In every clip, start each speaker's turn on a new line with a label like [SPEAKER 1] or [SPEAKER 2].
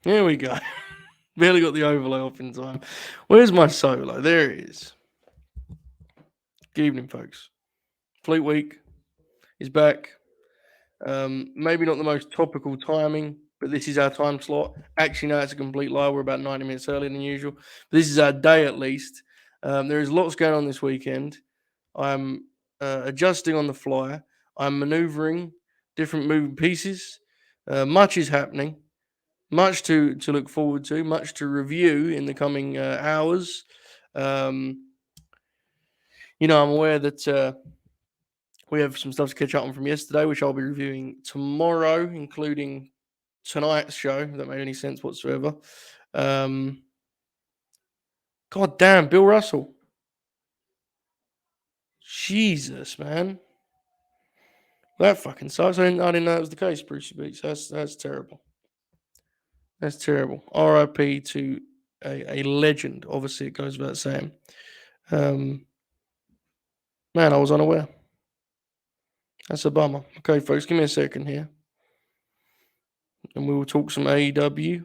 [SPEAKER 1] Here we go. Barely got the overlay off in time. Where's my solo? There it is. Good evening, folks. Fleet Week is back. Maybe not the most topical timing, but this is our time slot. Actually, no, it's a complete lie. We're about 90 minutes earlier than usual. But this is our day at least. There is lots going on this weekend. I'm adjusting on the fly. I'm maneuvering different moving pieces. Much is happening. Much to look forward to. Much to review in the coming hours. I'm aware that we have some stuff to catch up on from yesterday, which I'll be reviewing tomorrow, including tonight's show, if that made any sense whatsoever. God damn, Bill Russell. Jesus, man. That fucking sucks. I didn't know that was the case, Brucey Beats. That's terrible. That's terrible. RIP to a legend. Obviously, it goes without saying. Man, I was unaware. That's a bummer. Okay, folks, give me a second here. And we will talk some AEW.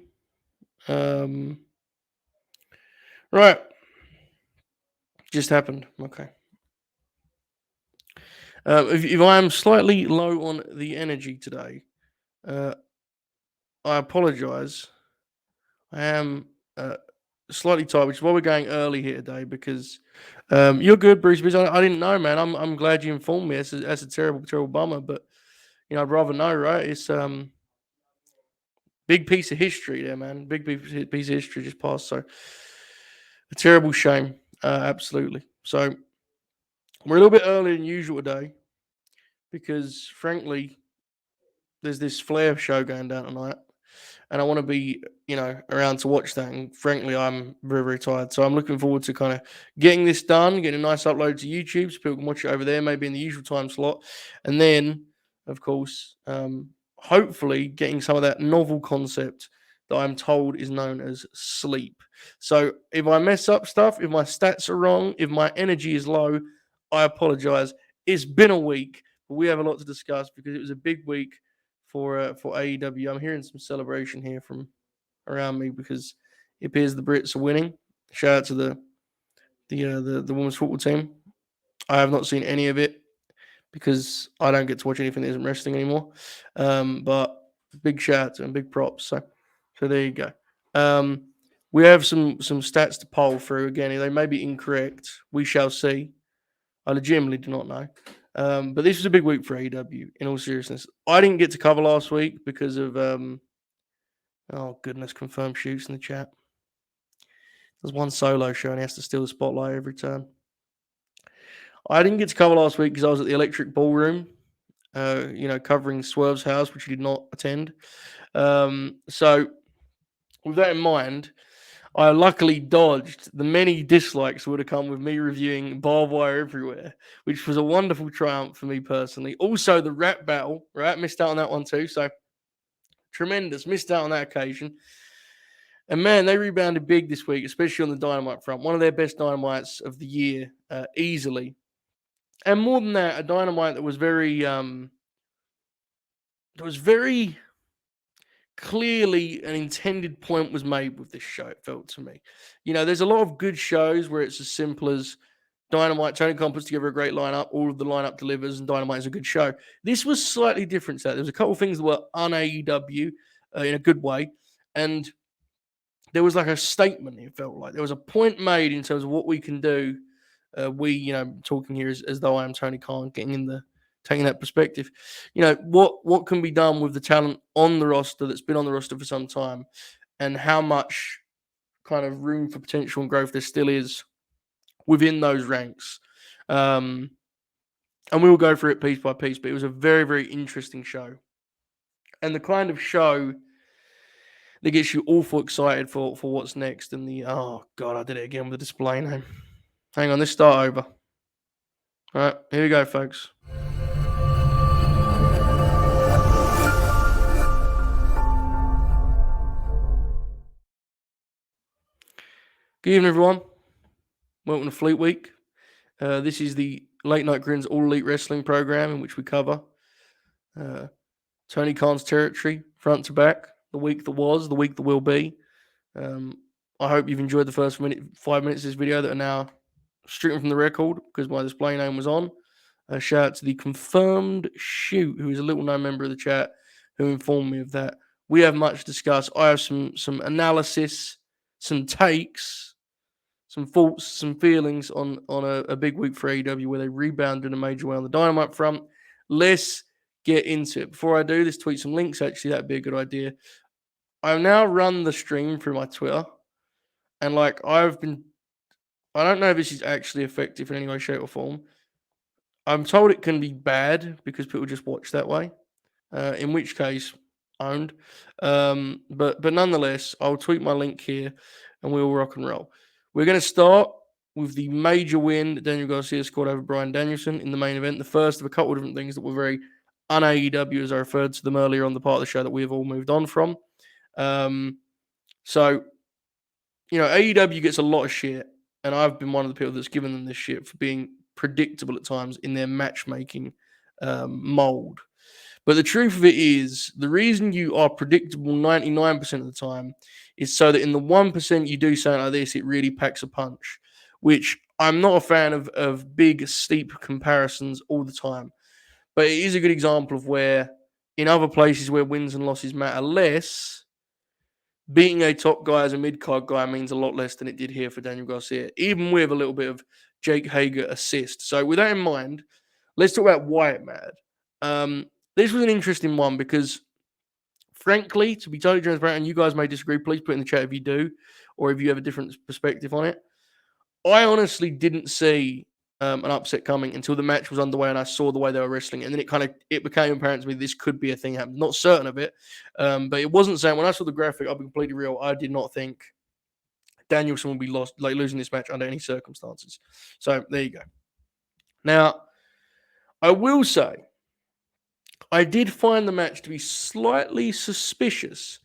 [SPEAKER 1] Right. Just happened. Okay. If I am slightly low on the energy today, I apologise. I am slightly tired, which is why we're going early here today, because you're good, Bruce. I didn't know, man. I'm glad you informed me. That's a terrible bummer, but I'd rather know, right? It's big piece of history there, man. Big piece of history just passed. So a terrible shame, absolutely. So we're a little bit earlier than usual today because, frankly, there's this Flair show going down tonight, and I want to be, around to watch that. And frankly, I'm very, very tired. So I'm looking forward to kind of getting this done, getting a nice upload to YouTube so people can watch it over there, maybe in the usual time slot. And then, of course, hopefully getting some of that novel concept that I'm told is known as sleep. So if I mess up stuff, if my stats are wrong, if my energy is low, I apologize. It's been a week, but we have a lot to discuss because it was a big week for AEW. I'm hearing some celebration here from around me because it appears the Brits are winning. Shout out to the women's football team. I have not seen any of it because I don't get to watch anything that isn't wrestling anymore. But big shout out to them, big props. So there you go. We have some stats to poll through. Again, they may be incorrect. We shall see. I legitimately do not know. But this was a big week for AEW, in all seriousness. I didn't get to cover last week because of, oh goodness, confirmed shoots in the chat. There's one solo show and he has to steal the spotlight every turn. I didn't get to cover last week because I was at the Electric Ballroom, covering Swerve's house, which he did not attend. So with that in mind, I luckily dodged the many dislikes that would have come with me reviewing Barbed Wire Everywhere, which was a wonderful triumph for me personally. Also, the rap battle, right? Missed out on that one too. So, tremendous. Missed out on that occasion. And man, they rebounded big this week, especially on the Dynamite front. One of their best Dynamites of the year, easily. And more than that, a Dynamite that was very clearly an intended point was made with this show, it felt to me. There's a lot of good shows where it's as simple as Dynamite, Tony Khan puts together a great lineup, all of the lineup delivers, and Dynamite is a good show. This was slightly different to that. There was a couple of things that were un-AEW in a good way, and there was like a statement, it felt like. There was a point made in terms of what we can do. Talking here as though I am Tony Khan, taking that perspective. What can be done with the talent on the roster that's been on the roster for some time, and how much kind of room for potential and growth there still is within those ranks. And we will go through it piece by piece, but it was a very, very interesting show. And the kind of show that gets you awful excited for what's next. And oh God, I did it again with the display name. Hang on, let's start over. All right, here we go, folks. Good evening, everyone. Welcome to Fleet Week. This is the Late Night Grins All Elite Wrestling program in which we cover Tony Khan's territory, front to back, the week that was, the week that will be. I hope you've enjoyed the first 5 minutes of this video that are now stricken from the record because my display name was on. A shout out to the Confirmed Shoot, who is a little known member of the chat, who informed me of that. We have much to discuss. I have some analysis, some takes, some thoughts, some feelings on a big week for AEW where they rebounded in a major way on the Dynamite front. Let's get into it. Before I do, let's tweet some links. Actually, that'd be a good idea. I've now run the stream through my Twitter, and I don't know if this is actually effective in any way, shape, or form. I'm told it can be bad because people just watch that way. In which case, owned. But nonetheless, I'll tweet my link here, and we'll rock and roll. We're going to start with the major win that Daniel Garcia scored over Bryan Danielson in the main event. The first of a couple of different things that were very un-AEW, as I referred to them earlier on the part of the show that we have all moved on from. So, AEW gets a lot of shit, and I've been one of the people that's given them this shit for being predictable at times in their matchmaking mold. But the truth of it is, the reason you are predictable 99% of the time is so that in the 1% you do something like this, it really packs a punch, which I'm not a fan of big, steep comparisons all the time. But it is a good example of where, in other places where wins and losses matter less, beating a top guy as a mid-card guy means a lot less than it did here for Daniel Garcia, even with a little bit of Jake Hager assist. So with that in mind, let's talk about why it mattered. This was an interesting one because, frankly, to be totally transparent, and you guys may disagree, please put in the chat if you do, or if you have a different perspective on it. I honestly didn't see an upset coming until the match was underway and I saw the way they were wrestling. And then it became apparent to me this could be a thing happening. Not certain of it, but it wasn't saying, when I saw the graphic, I'll be completely real, I did not think Danielson would be losing this match under any circumstances. So there you go. Now, I will say, I did find the match to be slightly suspicious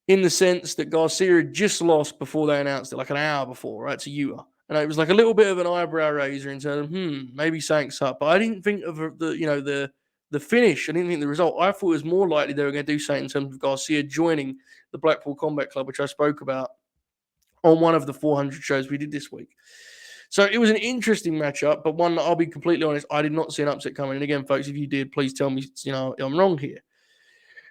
[SPEAKER 1] in the sense that Garcia had just lost before they announced it, like an hour before, right, to Yuta. And it was like a little bit of an eyebrow raiser in terms of, maybe something's up. But I didn't think of the finish. I didn't think the result. I thought it was more likely they were going to do something in terms of Garcia joining the Blackpool Combat Club, which I spoke about on one of the 400 shows we did this week. So it was an interesting matchup, but one that I'll be completely honest, I did not see an upset coming. And again, folks, if you did, please tell me, I'm wrong here.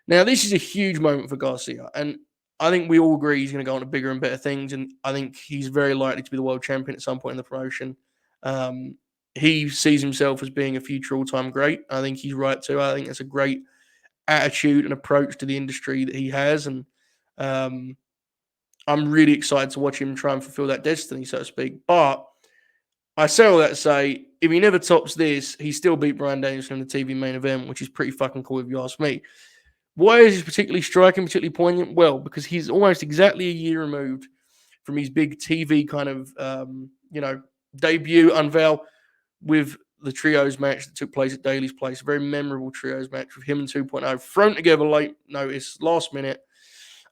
[SPEAKER 1] Now, this is a huge moment for Garcia, and I think we all agree he's going to go on to bigger and better things, and I think he's very likely to be the world champion at some point in the promotion. He sees himself as being a future all-time great. I think he's right too. I think that's a great attitude and approach to the industry that he has, and I'm really excited to watch him try and fulfill that destiny, so to speak. But I say all that to say, if he never tops this, he still beat Bryan Danielson in the TV main event, which is pretty fucking cool if you ask me. Why is this particularly striking, particularly poignant? Well, because he's almost exactly a year removed from his big TV kind of, debut unveil with the trios match that took place at Daly's Place. A very memorable trios match with him and 2.0 thrown together late notice, last minute,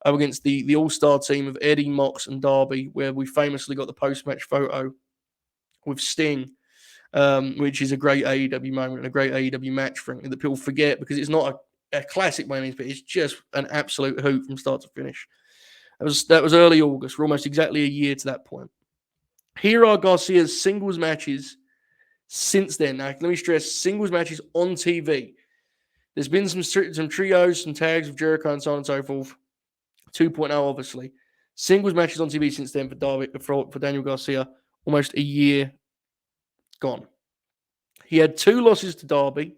[SPEAKER 1] up against the all-star team of Eddie, Mox, and Darby, where we famously got the post-match photo with Sting, which is a great AEW moment and a great AEW match, frankly, that people forget because it's not a classic moment, but it's just an absolute hoot from start to finish. That was early August. We're almost exactly a year to that point. Here are Garcia's singles matches since then. Now, let me stress, singles matches on TV. There's been some trios, some tags with Jericho and so on and so forth. 2.0, obviously. Singles matches on TV since then for Daniel Garcia. Almost a year gone. He had 2 losses to Darby,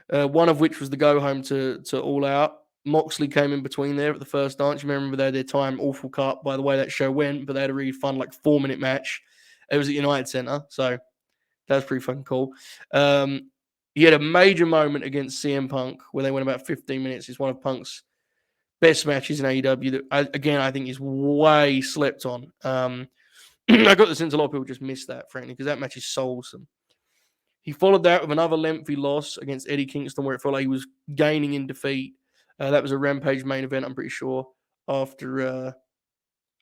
[SPEAKER 1] one of which was the go home to All Out. Moxley came in between there at the first dance. You remember they had their time, awful cut by the way that show went, but they had a really fun 4-minute match. It was at United Center, so that was pretty fucking cool. He had a major moment against CM Punk where they went about 15 minutes. It's one of Punk's best matches in AEW that, I think is way slept on. I got the sense a lot of people just missed that, frankly, because that match is so awesome. He followed that with another lengthy loss against Eddie Kingston, where it felt like he was gaining in defeat. That was a Rampage main event, I'm pretty sure, after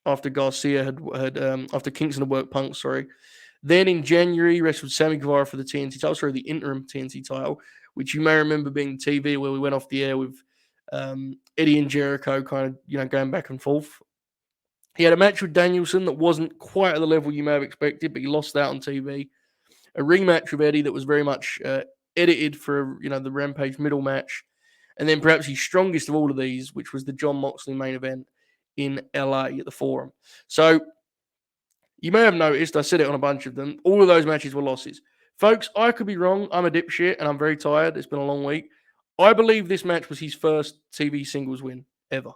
[SPEAKER 1] Garcia had after Kingston had worked Punk, sorry. Then in January, he wrestled Sammy Guevara for the TNT title, sorry, the interim TNT title, which you may remember being TV where we went off the air with Eddie and Jericho kind of, going back and forth. He had a match with Danielson that wasn't quite at the level you may have expected, but he lost out on TV. A rematch with Eddie that was very much edited for, the Rampage middle match. And then perhaps his strongest of all of these, which was the Jon Moxley main event in LA at the Forum. So you may have noticed, I said it on a bunch of them, all of those matches were losses. Folks, I could be wrong. I'm a dipshit and I'm very tired. It's been a long week. I believe this match was his first TV singles win ever.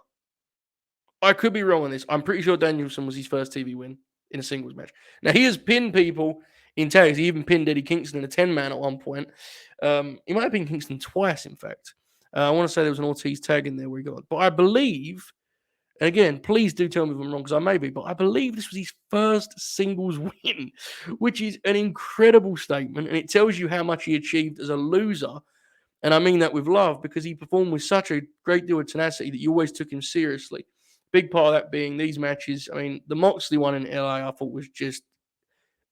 [SPEAKER 1] I could be wrong on this. I'm pretty sure Danielson was his first TV win in a singles match. Now, he has pinned people in tags. He even pinned Eddie Kingston in a 10-man at one point. He might have pinned Kingston twice, in fact. I want to say there was an Ortiz tag in there where he got it. But I believe, and again, please do tell me if I'm wrong, because I may be, but I believe this was his first singles win, which is an incredible statement. And it tells you how much he achieved as a loser. And I mean that with love, because he performed with such a great deal of tenacity that you always took him seriously. Big part of that being these matches. I mean, the Moxley one in LA, I thought was just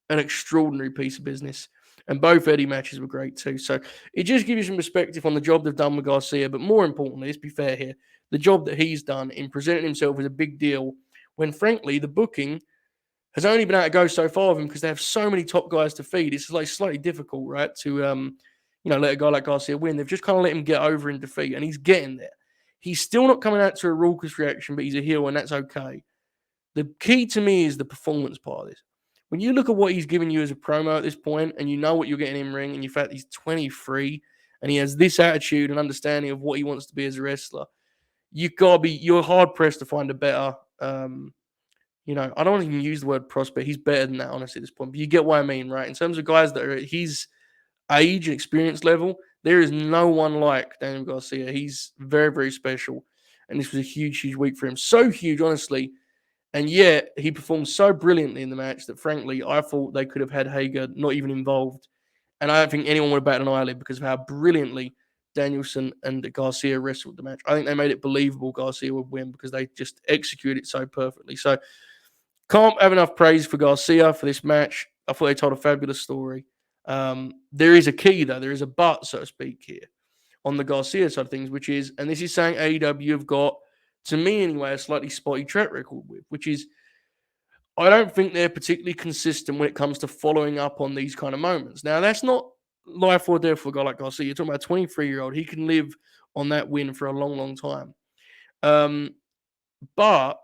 [SPEAKER 1] an extraordinary piece of business. And both Eddie matches were great too. So it just gives you some perspective on the job they've done with Garcia. But more importantly, let's be fair here, the job that he's done in presenting himself as a big deal when, frankly, the booking has only been able to go so far with him because they have so many top guys to feed. It's like slightly difficult, right, to let a guy like Garcia win. They've just kind of let him get over in defeat, and he's getting there. He's still not coming out to a raucous reaction, but he's a heel, and that's okay. The key to me is the performance part of this. When you look at what he's given you as a promo at this point, and you know what you're getting in ring, and in fact he's 23, and he has this attitude and understanding of what he wants to be as a wrestler, you're hard pressed to find a better. I don't even use the word prospect. He's better than that, honestly, at this point. But you get what I mean, right? In terms of guys that are at his age and experience level, there is no one like Daniel Garcia. He's very, very special. And this was a huge, huge week for him. So huge, honestly. And yet, he performed so brilliantly in the match that, frankly, I thought they could have had Hager not even involved. And I don't think anyone would have batted an eyelid because of how brilliantly Danielson and Garcia wrestled the match. I think they made it believable Garcia would win because they just executed it so perfectly. So, can't have enough praise for Garcia for this match. I thought they told a fabulous story. There is a key, though. There is a but, so to speak, here on the Garcia side of things, which is, and this is saying AEW have got, to me anyway, a slightly spotty track record with, which is, I don't think they're particularly consistent when it comes to following up on these kind of moments. Now, that's not life or death for a guy like Garcia. You're talking about a 23-year-old. He can live on that win for a long, long time. But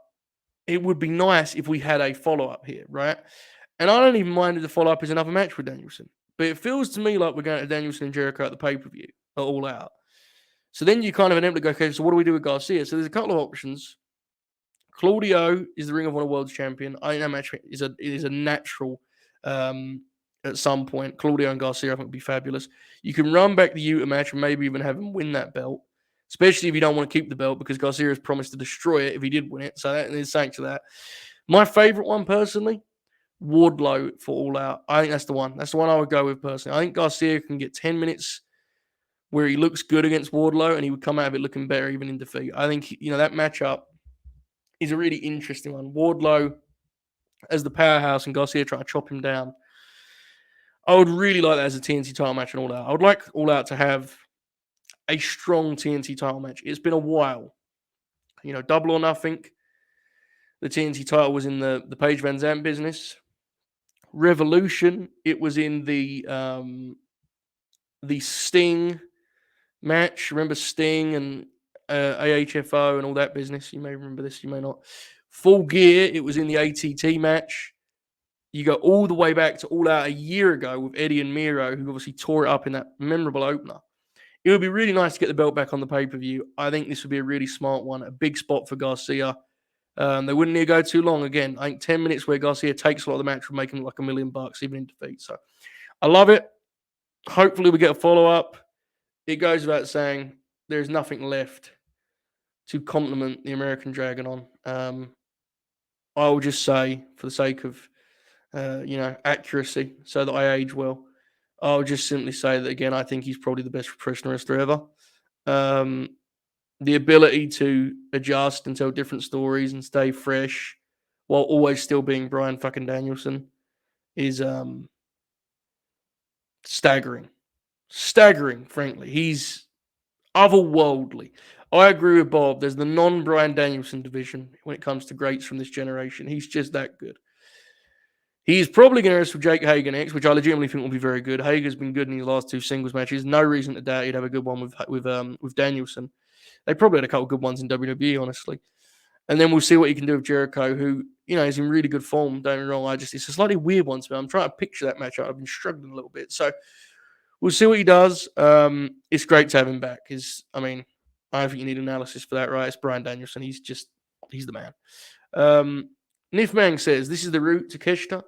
[SPEAKER 1] it would be nice if we had a follow-up here, right? And I don't even mind if the follow-up is another match with Danielson. But it feels to me like we're going to Danielson and Jericho at the pay-per-view, all out. So then you kind of inevitably go, okay, so what do we do with Garcia? So there's a couple of options. Claudio is the Ring of Honor World Champion. I think that match is a natural at some point. Claudio and Garcia, I think, would be fabulous. You can run back the Utah match and maybe even have him win that belt, especially if you don't want to keep the belt because Garcia has promised to destroy it if he did win it. So there's thanks to that. My favorite one, personally, Wardlow for All Out. I think that's the one. That's the one I would go with personally. I think Garcia can get 10 minutes where he looks good against Wardlow and he would come out of it looking better even in defeat. I think, that matchup is a really interesting one. Wardlow as the powerhouse and Garcia trying to chop him down. I would really like that as a TNT title match and All Out. I would like All Out to have a strong TNT title match. It's been a while. Double or Nothing. The TNT title was in the Paige Van Zandt business. Revolution, it was in the Sting match. Remember Sting and AHFO and all that business? You may remember this, you may not. Full Gear, it was in the ATT match. You go all the way back to All Out a year ago with Eddie and Miro, who obviously tore it up in that memorable opener. It would be really nice to get the belt back on the pay-per-view. I think this would be a really smart one, a big spot for Garcia. They wouldn't need to go too long. Again, I think 10 minutes where Garcia takes a lot of the match would make him like $1 million, even in defeat. So I love it. Hopefully we get a follow-up. It goes without saying there's nothing left to compliment the American Dragon on. I will just say, for the sake of accuracy, so that I age well, I'll just simply say that, again, I think he's probably the best professional wrestler ever. The ability to adjust and tell different stories and stay fresh while always still being Bryan fucking Danielson is staggering. Staggering, frankly. He's otherworldly. I agree with Bob. There's the non-Bryan Danielson division when it comes to greats from this generation. He's just that good. He's probably going to wrestle Jake Hager next, which I legitimately think will be very good. Hager's been good in his last 2 singles matches. No reason to doubt he'd have a good one with Danielson. They probably had a couple good ones in WWE, honestly. And then we'll see what he can do with Jericho, who, is in really good form. Don't get me wrong. It's a slightly weird one to me. I'm trying to picture that matchup. I've been struggling a little bit. So we'll see what he does. It's great to have him back. I don't think you need analysis for that, right? It's Bryan Danielson. He's the man. Nif Mang says, this is the route to Keshta.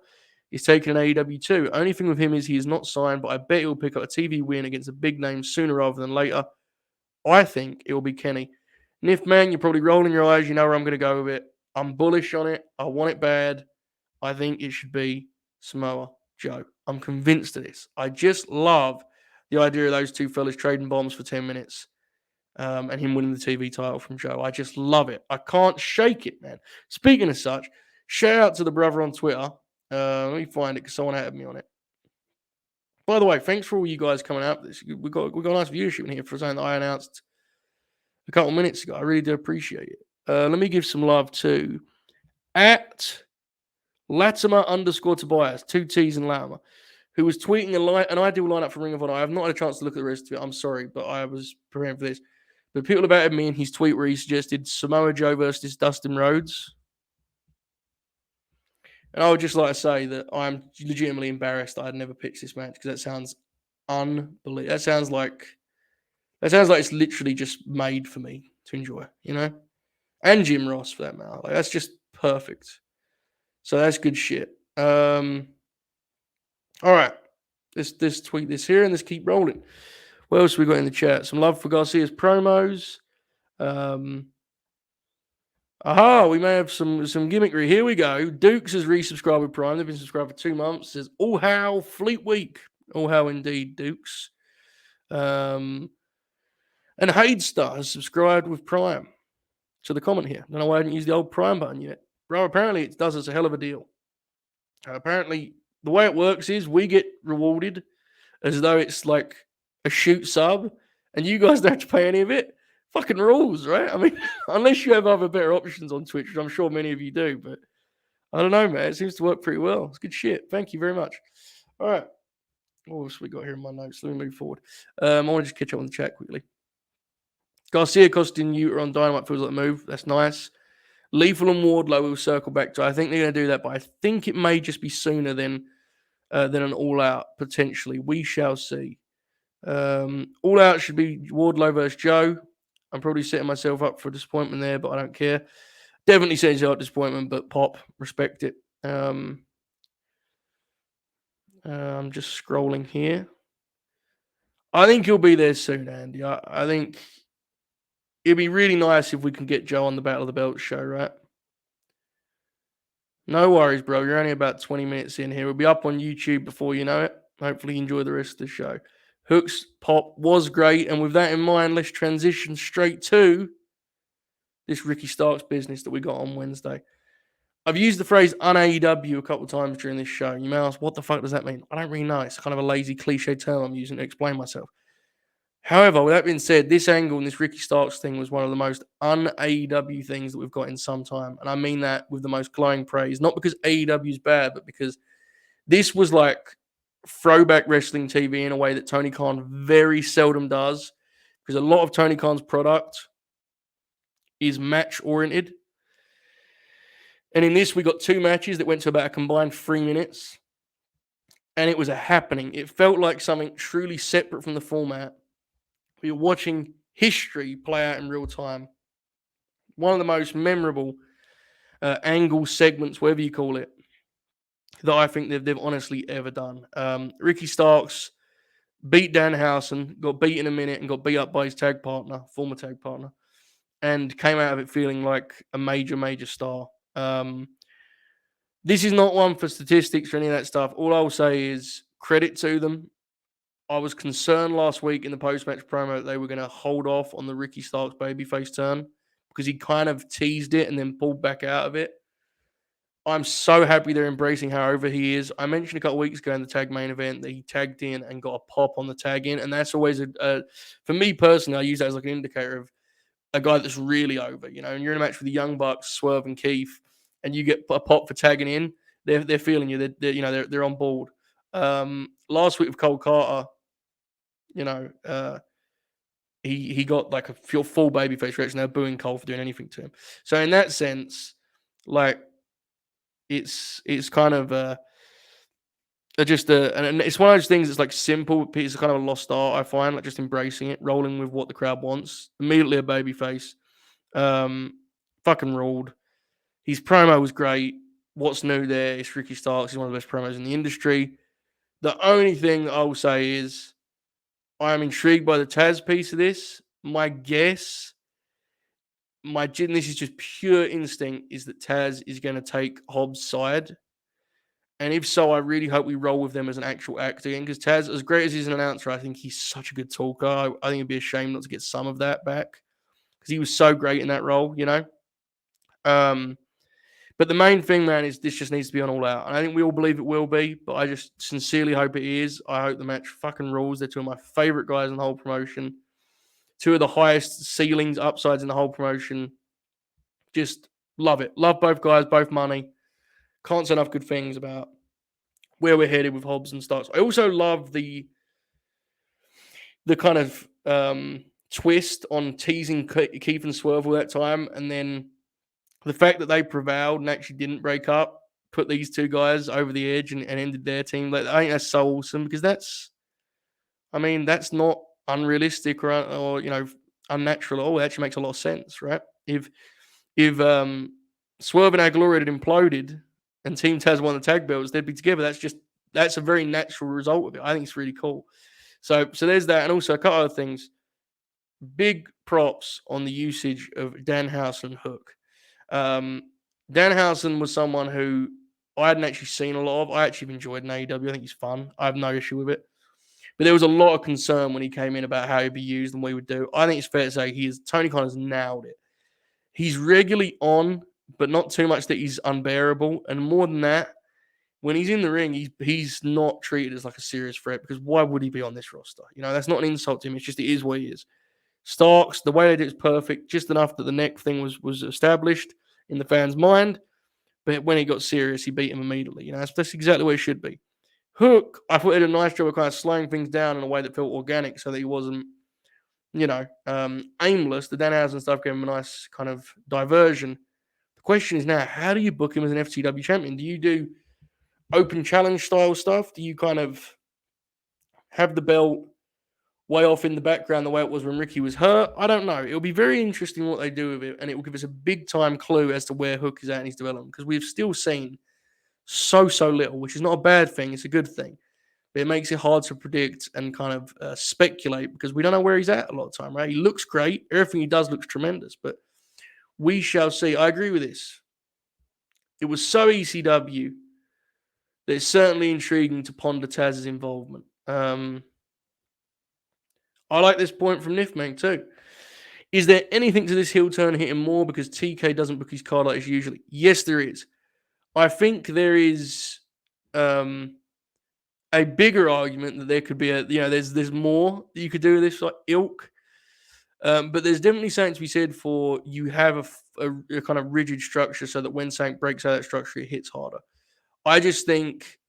[SPEAKER 1] He's taking an AEW too. Only thing with him is he is not signed, but I bet he'll pick up a TV win against a big name sooner rather than later. I think it will be Kenny. Nif Man, you're probably rolling your eyes. You know where I'm going to go with it. I'm bullish on it. I want it bad. I think it should be Samoa Joe. I'm convinced of this. I just love the idea of those two fellas trading bombs for 10 minutes and him winning the TV title from Joe. I just love it. I can't shake it, man. Speaking of such, shout out to the brother on Twitter. Let me find it because someone added me on it. By the way, thanks for all you guys coming out. We got nice viewership in here for something that I announced a couple minutes ago. I really do appreciate it. Let me give some love to at Latimer_Tobias, 2 T's in Latimer, who was tweeting an ideal lineup for Ring of Honor. I have not had a chance to look at the rest of it. I'm sorry, but I was preparing for this. But people about me in his tweet where he suggested Samoa Joe versus Dustin Rhodes. And I would just like to say that I'm legitimately embarrassed that I'd never pitched this match because that sounds unbelievable. That sounds like it's literally just made for me to enjoy, And Jim Ross for that matter. Like that's just perfect. So that's good shit. All right. Let's tweet this here and let's keep rolling. What else we got in the chat? Some love for Garcia's promos. We may have some gimmickry. Here we go. Dukes has resubscribed with Prime. They've been subscribed for 2 months. Says, all how Fleet Week. All how indeed, Dukes. And Hadestar has subscribed with Prime to the comment here. Don't know why I didn't use the old Prime button yet. Bro, apparently it does us a hell of a deal. Apparently, the way it works is we get rewarded as though it's like a shoot sub, and you guys don't have to pay any of it. Fucking rules, right? I mean, unless you have other better options on Twitch, which I'm sure many of you do, but I don't know, man. It seems to work pretty well. It's good shit. Thank you very much. All right. What else we got here in my notes? Let me move forward. I want to just catch up on the chat quickly. Garcia costing Utah on Dynamite feels like a move. That's nice. Lethal and Wardlow will circle back to. I think they're going to do that, but I think it may just be sooner than an All Out, potentially. We shall see. All Out should be Wardlow versus Joe. I'm probably setting myself up for disappointment there, but I don't care. Definitely setting you up disappointment, but pop, respect it. I'm just scrolling here. I think he'll be there soon, Andy. I think it'd be really nice if we can get Joe on the Battle of the Belts show, right? No worries, bro. You're only about 20 minutes in here. We'll be up on YouTube before you know it. Hopefully you enjoy the rest of the show. Hooks pop was great. And with that in mind, let's transition straight to this Ricky Starks business that we got on Wednesday. I've used the phrase un-AEW a couple of times during this show. You may ask, what the fuck does that mean? I don't really know. It's kind of a lazy cliche term I'm using to explain myself. However, with that being said, this angle and this Ricky Starks thing was one of the most un-AEW things that we've got in some time. And I mean that with the most glowing praise. Not because AEW is bad, but because this was like throwback wrestling TV in a way that Tony Khan very seldom does. Because a lot of Tony Khan's product is match-oriented. And in this, we got 2 matches that went to about a combined 3 minutes. And it was a happening. It felt like something truly separate from the format. You're watching history play out in real time. One of the most memorable angle segments, whatever you call it, that I think they've honestly ever done. Ricky Starks beat Danhausen, got beat in a minute and got beat up by his former tag partner, and came out of it feeling like a major, major star. This is not one for statistics or any of that stuff. All I'll say is credit to them. I was concerned last week in the post-match promo that they were going to hold off on the Ricky Starks babyface turn because he kind of teased it and then pulled back out of it. I'm so happy they're embracing how over he is. I mentioned a couple weeks ago in the tag main event that he tagged in and got a pop on the tag in, and that's always for me personally, I use that as like an indicator of a guy that's really over, and you're in a match with the Young Bucks, Swerve and Keith, and you get a pop for tagging in, they're feeling you. They're on board. Last week with Cole Carter, he got like a full babyface reaction. They're booing Cole for doing anything to him. So in that sense, like it's kind of and it's one of those things that's like simple. It's kind of a lost art, I find, like just embracing it, rolling with what the crowd wants. Immediately a babyface. Fucking ruled. His promo was great. What's new there is Ricky Starks. He's one of the best promos in the industry. The only thing I will say is I am intrigued by the Taz piece of this. My guess, this is just pure instinct, is that Taz is going to take Hobbs' side. And if so, I really hope we roll with them as an actual act again. Because Taz, as great as he's an announcer, I think he's such a good talker. I think it'd be a shame not to get some of that back. Because he was so great in that role, But the main thing, man, is this just needs to be on All Out. And I think we all believe it will be, but I just sincerely hope it is. I hope the match fucking rules. They're two of my favorite guys in the whole promotion. Two of the highest ceilings, upsides in the whole promotion. Just love it. Love both guys, both money. Can't say enough good things about where we're headed with Hobbs and Starks. I also love the kind of twist on teasing Keith and Swerve all that time, and then the fact that they prevailed and actually didn't break up, put these two guys over the edge and ended their team. Like, I think that's so awesome because that's not unrealistic or unnatural at all. It actually makes a lot of sense, right? If Swerve and Our Glory had imploded and Team Taz won the tag belts, they'd be together. That's a very natural result of it. I think it's really cool. So there's that, and also a couple other things. Big props on the usage of Danhausen Hook. Danhausen was someone who I hadn't actually seen a lot of. I actually enjoyed in AEW. I think he's fun. I have no issue with it. But there was a lot of concern when he came in about how he'd be used and what he would do. I think it's fair to say Tony Khan has nailed it. He's regularly on, but not too much that he's unbearable. And more than that, when he's in the ring, he's not treated as like a serious threat, because why would he be on this roster? That's not an insult to him. It's just it is what he is. Starks, the way they did it's perfect, just enough that the neck thing was established in the fans' mind. But when he got serious, he beat him immediately. That's exactly what it should be. Hook, I thought he did a nice job of kind of slowing things down in a way that felt organic, so that he wasn't, aimless. The Danhausen stuff gave him a nice kind of diversion. The question is now, how do you book him as an FTW champion? Do you do open challenge style stuff? Do you kind of have the belt way off in the background the way it was when Ricky was hurt? I don't know. It'll be very interesting what they do with it, and it will give us a big time clue as to where Hook is at in his development, because we've still seen so little, which is not a bad thing. It's a good thing. But it makes it hard to predict and kind of speculate, because we don't know where he's at a lot of time, right? He looks great. Everything he does looks tremendous, but we shall see. I agree with this. It was so ECW that it's certainly intriguing to ponder Taz's involvement. I like this point from Nifmang too. Is there anything to this heel turn hitting more because TK doesn't book his card like this usually? Yes, there is. I think there is a bigger argument that there could be there's more that you could do with this like ilk. But there's definitely something to be said for you have a kind of rigid structure so that when something breaks out of that structure, it hits harder. I just think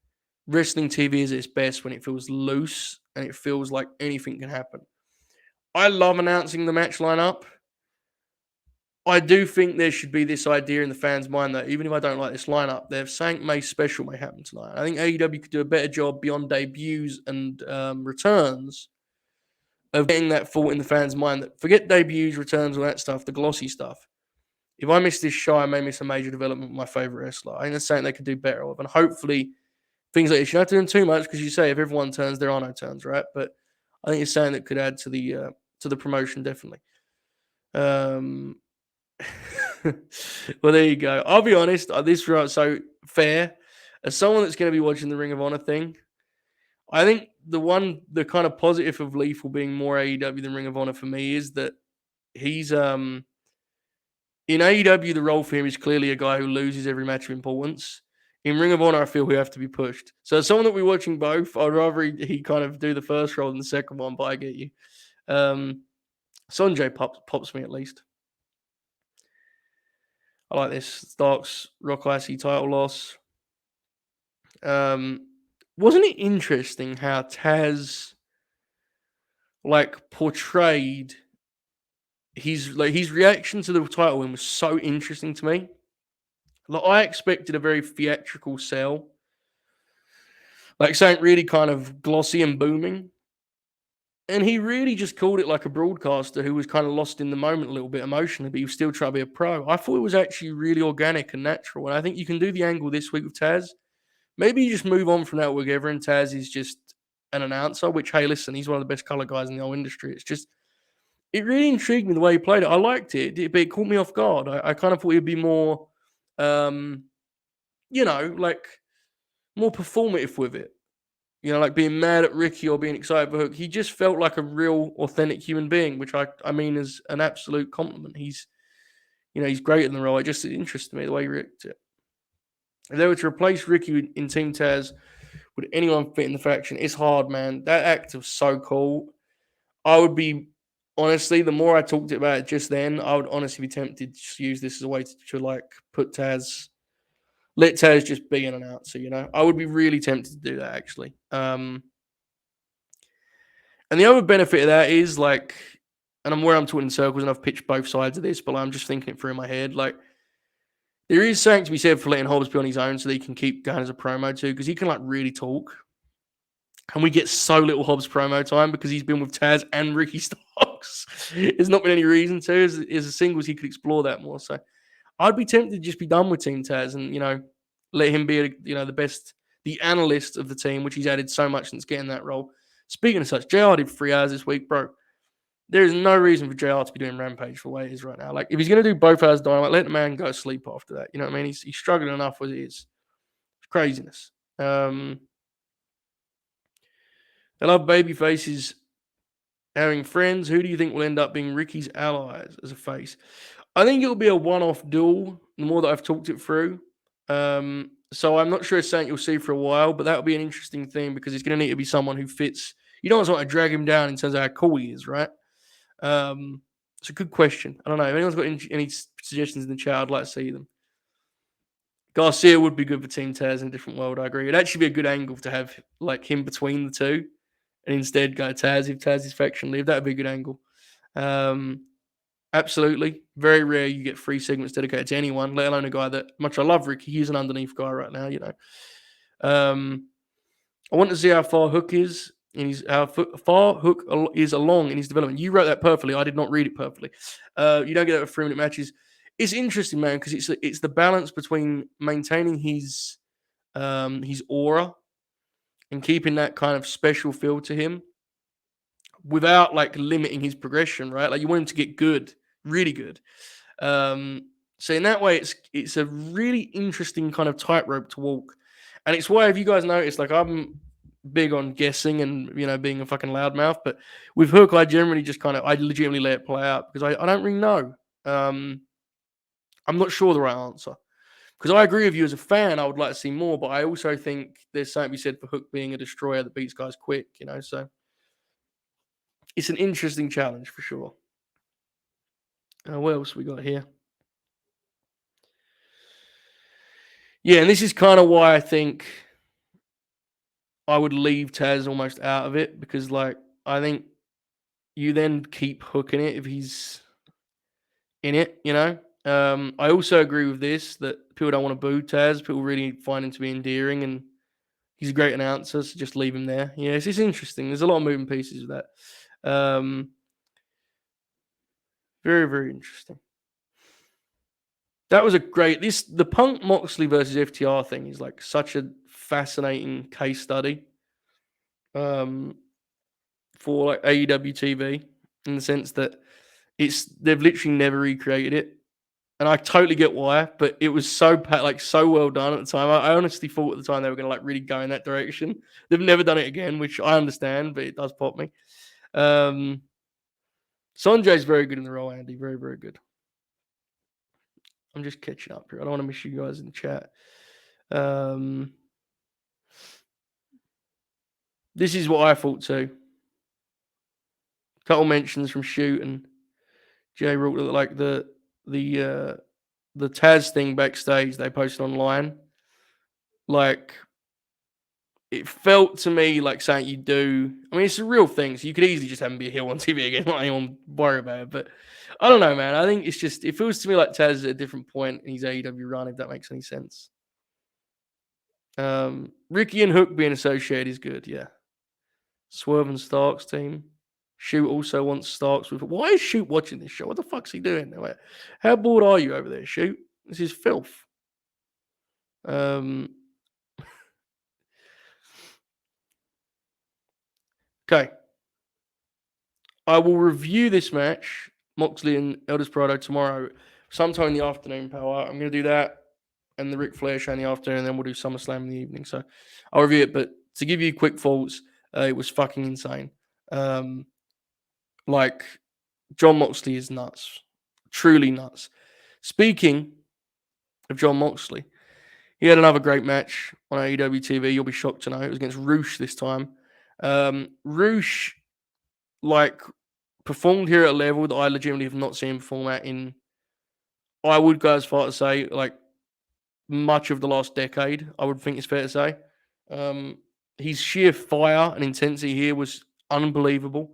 [SPEAKER 1] wrestling TV is its best when it feels loose and it feels like anything can happen. I love announcing the match lineup. I do think there should be this idea in the fans' mind that even if I don't like this lineup, there's something special may happen tonight. I think AEW could do a better job beyond debuts and returns of getting that thought in the fans' mind that forget debuts, returns, all that stuff, the glossy stuff. If I miss this show, I may miss a major development with my favorite wrestler. I think that's something they could do better of. And hopefully things like this, you don't have to do them too much, because you say if everyone turns, there are no turns, right? But I think it's something that could add to the promotion, definitely. Well, there you go. I'll be honest, this right so fair. As someone that's going to be watching the Ring of Honor thing, I think the kind of positive of Lethal being more AEW than Ring of Honor for me is that he's in AEW, the role for him is clearly a guy who loses every match of importance. In Ring of Honor, I feel we have to be pushed. So as someone that we're watching both, I'd rather he kind of do the first role than the second one, but I get you. Sonjay pops me at least. I like this. Starks Rock IC title loss. Wasn't it interesting how Taz portrayed his reaction to the title win was so interesting to me. Like I expected a very theatrical sell, like something really kind of glossy and booming. And he really just called it like a broadcaster who was kind of lost in the moment a little bit emotionally, but he was still trying to be a pro. I thought it was actually really organic and natural. And I think you can do the angle this week with Taz. Maybe you just move on from that altogether and Taz is just an announcer, which, hey, listen, he's one of the best color guys in the whole industry. It's just, it really intrigued me the way he played it. I liked it, but it caught me off guard. I kind of thought he'd be more, um, like more performative with it. Like being mad at Ricky or being excited for Hook. He just felt like a real, authentic human being, which I mean is an absolute compliment. He's great in the role. It just interested me the way he reacted. If they were to replace Ricky in Team Taz, would anyone fit in the faction? It's hard, man. That act was so cool. I would be, honestly, the more I talked about it just then, I would honestly be tempted to just use this as a way to put Taz, let Taz just be an announcer, I would be really tempted to do that, actually. And the other benefit of that is, and I'm talking in circles and I've pitched both sides of this, but I'm just thinking it through in my head, there is something to be said for letting Hobbs be on his own so that he can keep going as a promo too, because he can really talk. And we get so little Hobbs promo time because he's been with Taz and Ricky Starks. There's not been any reason to. As a singles, he could explore that more. So I'd be tempted to just be done with Team Taz and, let him be, the analyst of the team, which he's added so much since getting that role. Speaking of such, JR did 3 hours this week, bro. There is no reason for JR to be doing Rampage for the way it is right now. If he's going to do both hours Dynamite, let the man go sleep after that. You know what I mean? He's struggling enough as it is. It's craziness. I love baby faces having friends. Who do you think will end up being Ricky's allies as a face? I think it'll be a one-off duel, the more that I've talked it through. So I'm not sure it's something you'll see for a while, but that'll be an interesting thing because it's going to need to be someone who fits. You don't want to drag him down in terms of how cool he is, right? It's a good question. I don't know. If anyone's got any suggestions in the chat, I'd like to see them. Garcia would be good for Team Taz in a different world, I agree. It'd actually be a good angle to have him between the two and instead go Taz if Taz's faction leave. That'd be a good angle. Absolutely. Very rare you get 3 segments dedicated to anyone, let alone a guy that much I love Ricky. He's an underneath guy right now, I want to see how far Hook is how far Hook is along in his development. You wrote that perfectly. I did not read it perfectly. You don't get that with 3-minute matches. It's interesting, man, because it's the balance between maintaining his aura and keeping that kind of special feel to him without limiting his progression, right? You want him to get good, really good. So in that way, it's a really interesting kind of tightrope to walk. And it's why, if you guys notice, I'm big on guessing and, being a fucking loudmouth. But with Hook, I generally just I legitimately let it play out because I don't really know. I'm not sure the right answer. Because I agree with you as a fan, I would like to see more. But I also think there's something to be said for Hook being a destroyer that beats guys quick, So it's an interesting challenge for sure. What else we got here? Yeah, and this is kind of why I think I would leave Taz almost out of it because, I think you then keep hooking it if he's in it, I also agree with this that people don't want to boo Taz. People really find him to be endearing and he's a great announcer, so just leave him there. Yeah, it's interesting. There's a lot of moving pieces with that. Very, very interesting. That was the Punk Moxley versus FTR thing is such a fascinating case study for AEW TV in the sense that they've literally never recreated it. And I totally get why, but it was so so well done at the time. I honestly thought at the time they were going to really go in that direction. They've never done it again, which I understand, but it does pop me. Sanjay's very good in the role, Andy. Very, very good. I'm just catching up here. I don't want to miss you guys in the chat. This is what I thought too. Couple mentions from Shoot and Jay Rook that the the Taz thing backstage they posted online, like it felt to me like something you do. I mean, it's a real thing, so you could easily just have him be a heel on TV again. Not anyone worry about it, but I don't know, man. I think it's just it feels to me like Taz is at a different point in his AEW run, if that makes any sense. Ricky and Hook being associated is good, yeah. Swerve and Stark's team. Shoot also wants Starks with. Why is Shoot watching this show? What the fuck's he doing? How bored are you over there, Shoot? This is filth. Okay. I will review this match, Moxley and El Desperado, tomorrow, sometime in the afternoon, power. I'm going to do that and the Ric Flair show in the afternoon, and then we'll do SummerSlam in the evening. So I'll review it. But to give you quick thoughts, it was fucking insane. Like, Jon Moxley is nuts. Truly nuts. Speaking of Jon Moxley, he had another great match on AEW TV. You'll be shocked to know it was against Roosh this time. Roosh, like, performed here at a level that I legitimately have not seen perform at in, I would go as far to say, like, much of the last decade, I would think it's fair to say. His sheer fire and intensity here was unbelievable.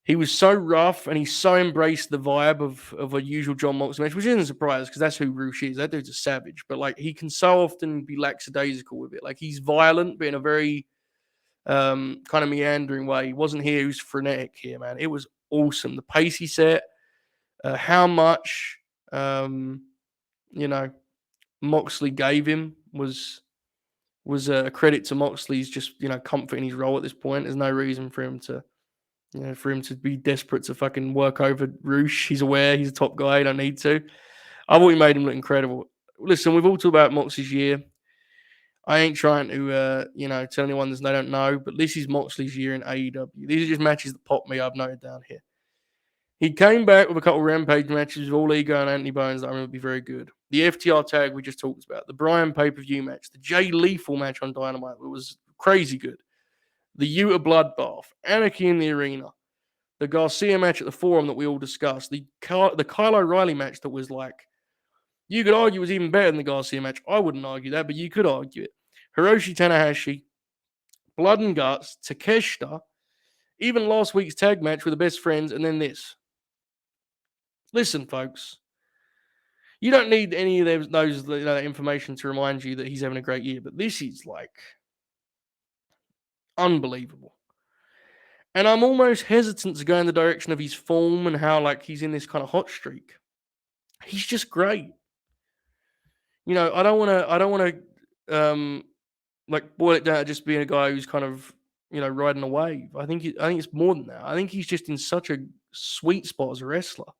[SPEAKER 1] He was so rough and he so embraced the vibe of a usual Jon Moxley match, which isn't a surprise because that's who Roosh is. That dude's a savage, but like he can so often be lackadaisical with it. Like he's violent, but in a very kind of meandering way. He wasn't here. He was frenetic here, man. It was awesome. The pace he set, how much Moxley gave him was a credit to Moxley's just comfort in his role at this point. There's no reason for him to. For him to be desperate to fucking work over Roosh. He's aware he's a top guy. He don't need to. I thought he made him look incredible. Listen, we've all talked about Moxley's year. I ain't trying to, tell anyone they don't know, but this is Moxley's year in AEW. These are just matches that pop me. I've noted down here. He came back with a couple of Rampage matches with All Ego and Anthony Bones that I remember be very good. The FTR tag we just talked about. The Bryan pay-per-view match. The Jay Lethal match on Dynamite. It was crazy good. The Utah Bloodbath, Anarchy in the Arena, the Garcia match at the Forum that we all discussed, the Kyle O'Reilly match that was like, you could argue was even better than the Garcia match. I wouldn't argue that, but you could argue it. Hiroshi Tanahashi, Blood and Guts, Takeshita, even last week's tag match with the Best Friends, and then this. Listen, folks, you don't need any of those information to remind you that he's having a great year, but this is like unbelievable. And I'm almost hesitant to go in the direction of his form and how like he's in this kind of hot streak. He's just great. I don't want to like boil it down to just being a guy who's kind of riding a wave. I think it's more than that. I think he's just in such a sweet spot as a wrestler.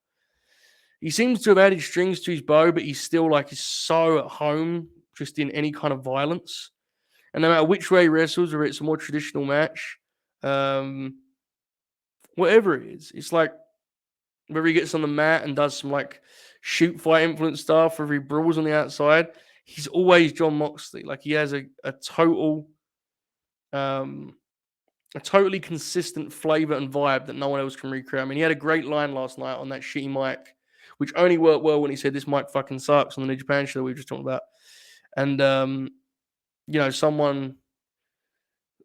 [SPEAKER 1] He seems to have added strings to his bow, but he's still like is so at home just in any kind of violence. And no matter which way he wrestles, or it's a more traditional match, whatever it is, it's like whether he gets on the mat and does some like shoot fight influence stuff, or if he brawls on the outside, he's always Jon Moxley. Like he has a totally consistent flavor and vibe that no one else can recreate. I mean, he had a great line last night on that shitty mic, which only worked well when he said this mic fucking sucks on the New Japan show we were just talking about. And someone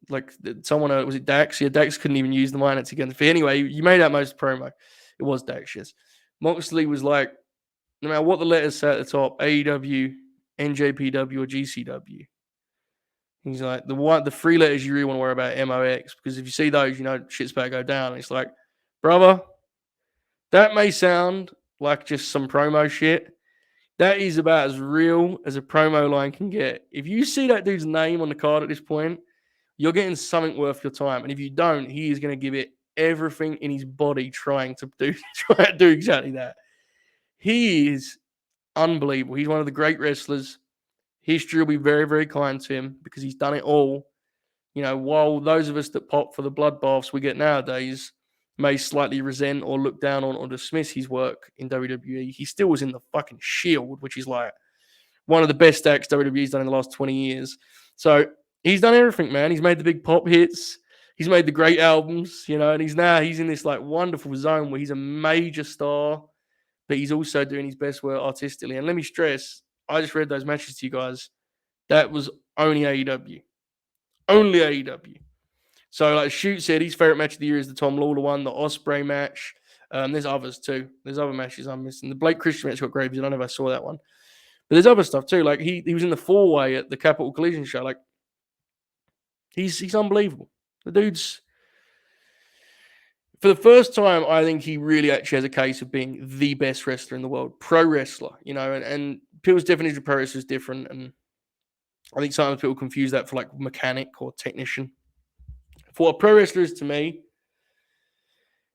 [SPEAKER 1] was it Dax? Yeah, Dax couldn't even use the mic against. But anyway, you made out most promo. It was Dax, yes. Moxley was like, no matter what the letters say at the top, AEW, NJPW, or GCW. He's like, the three letters you really want to worry about, MOX, because if you see those, shit's about to go down. And it's like, brother, that may sound like just some promo shit. That is about as real as a promo line can get. If you see that dude's name on the card at this point, you're getting something worth your time. And if you don't, he is going to give it everything in his body trying to do exactly that. He is unbelievable. He's one of the great wrestlers. History will be very, very kind to him because he's done it all. While those of us that pop for the bloodbaths we get nowadays may slightly resent or look down on or dismiss his work in WWE, he still was in the fucking Shield, which is like one of the best acts WWE's done in the last 20 years. So he's done everything, man. He's made the big pop hits. He's made the great albums, and he's in this like wonderful zone where he's a major star, but he's also doing his best work artistically. And let me stress, I just read those matches to you guys. That was only AEW. Only AEW. So, like Shoot said, his favorite match of the year is the Tom Lawler one, the Ospreay match. There's others too. There's other matches I'm missing. The Blake Christian match got Graves. I don't know if I saw that one. But there's other stuff too. Like he was in the 4-way at the Capital Collision show. Like he's unbelievable. The dude's, for the first time, I think he really actually has a case of being the best wrestler in the world, pro wrestler. And people's definition of pro wrestler is different, and I think sometimes people confuse that for like mechanic or technician. For what a pro wrestler is to me,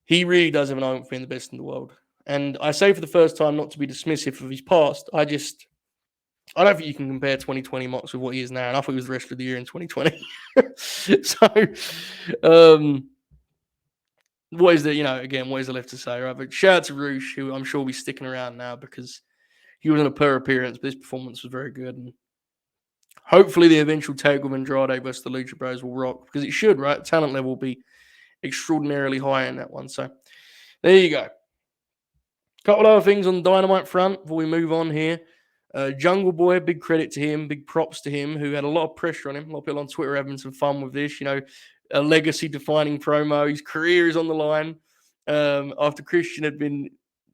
[SPEAKER 1] he really does have an argument for being the best in the world. And I say for the first time, not to be dismissive of his past, I don't think you can compare 2020 Mox with what he is now. And I thought he was the wrestler of the year in 2020. So, what is there left to say, right? But shout out to Roosh, who I'm sure will be sticking around now because he wasn't a per appearance, but his performance was very good. And hopefully the eventual tag with Andrade versus the Lucha Bros will rock, because it should, right? Talent level will be extraordinarily high in that one. So there you go. Couple other things on the Dynamite front before we move on here. Jungle Boy, big credit to him, big props to him, who had a lot of pressure on him. A lot of people on Twitter having some fun with this. A legacy-defining promo. His career is on the line. After Christian had been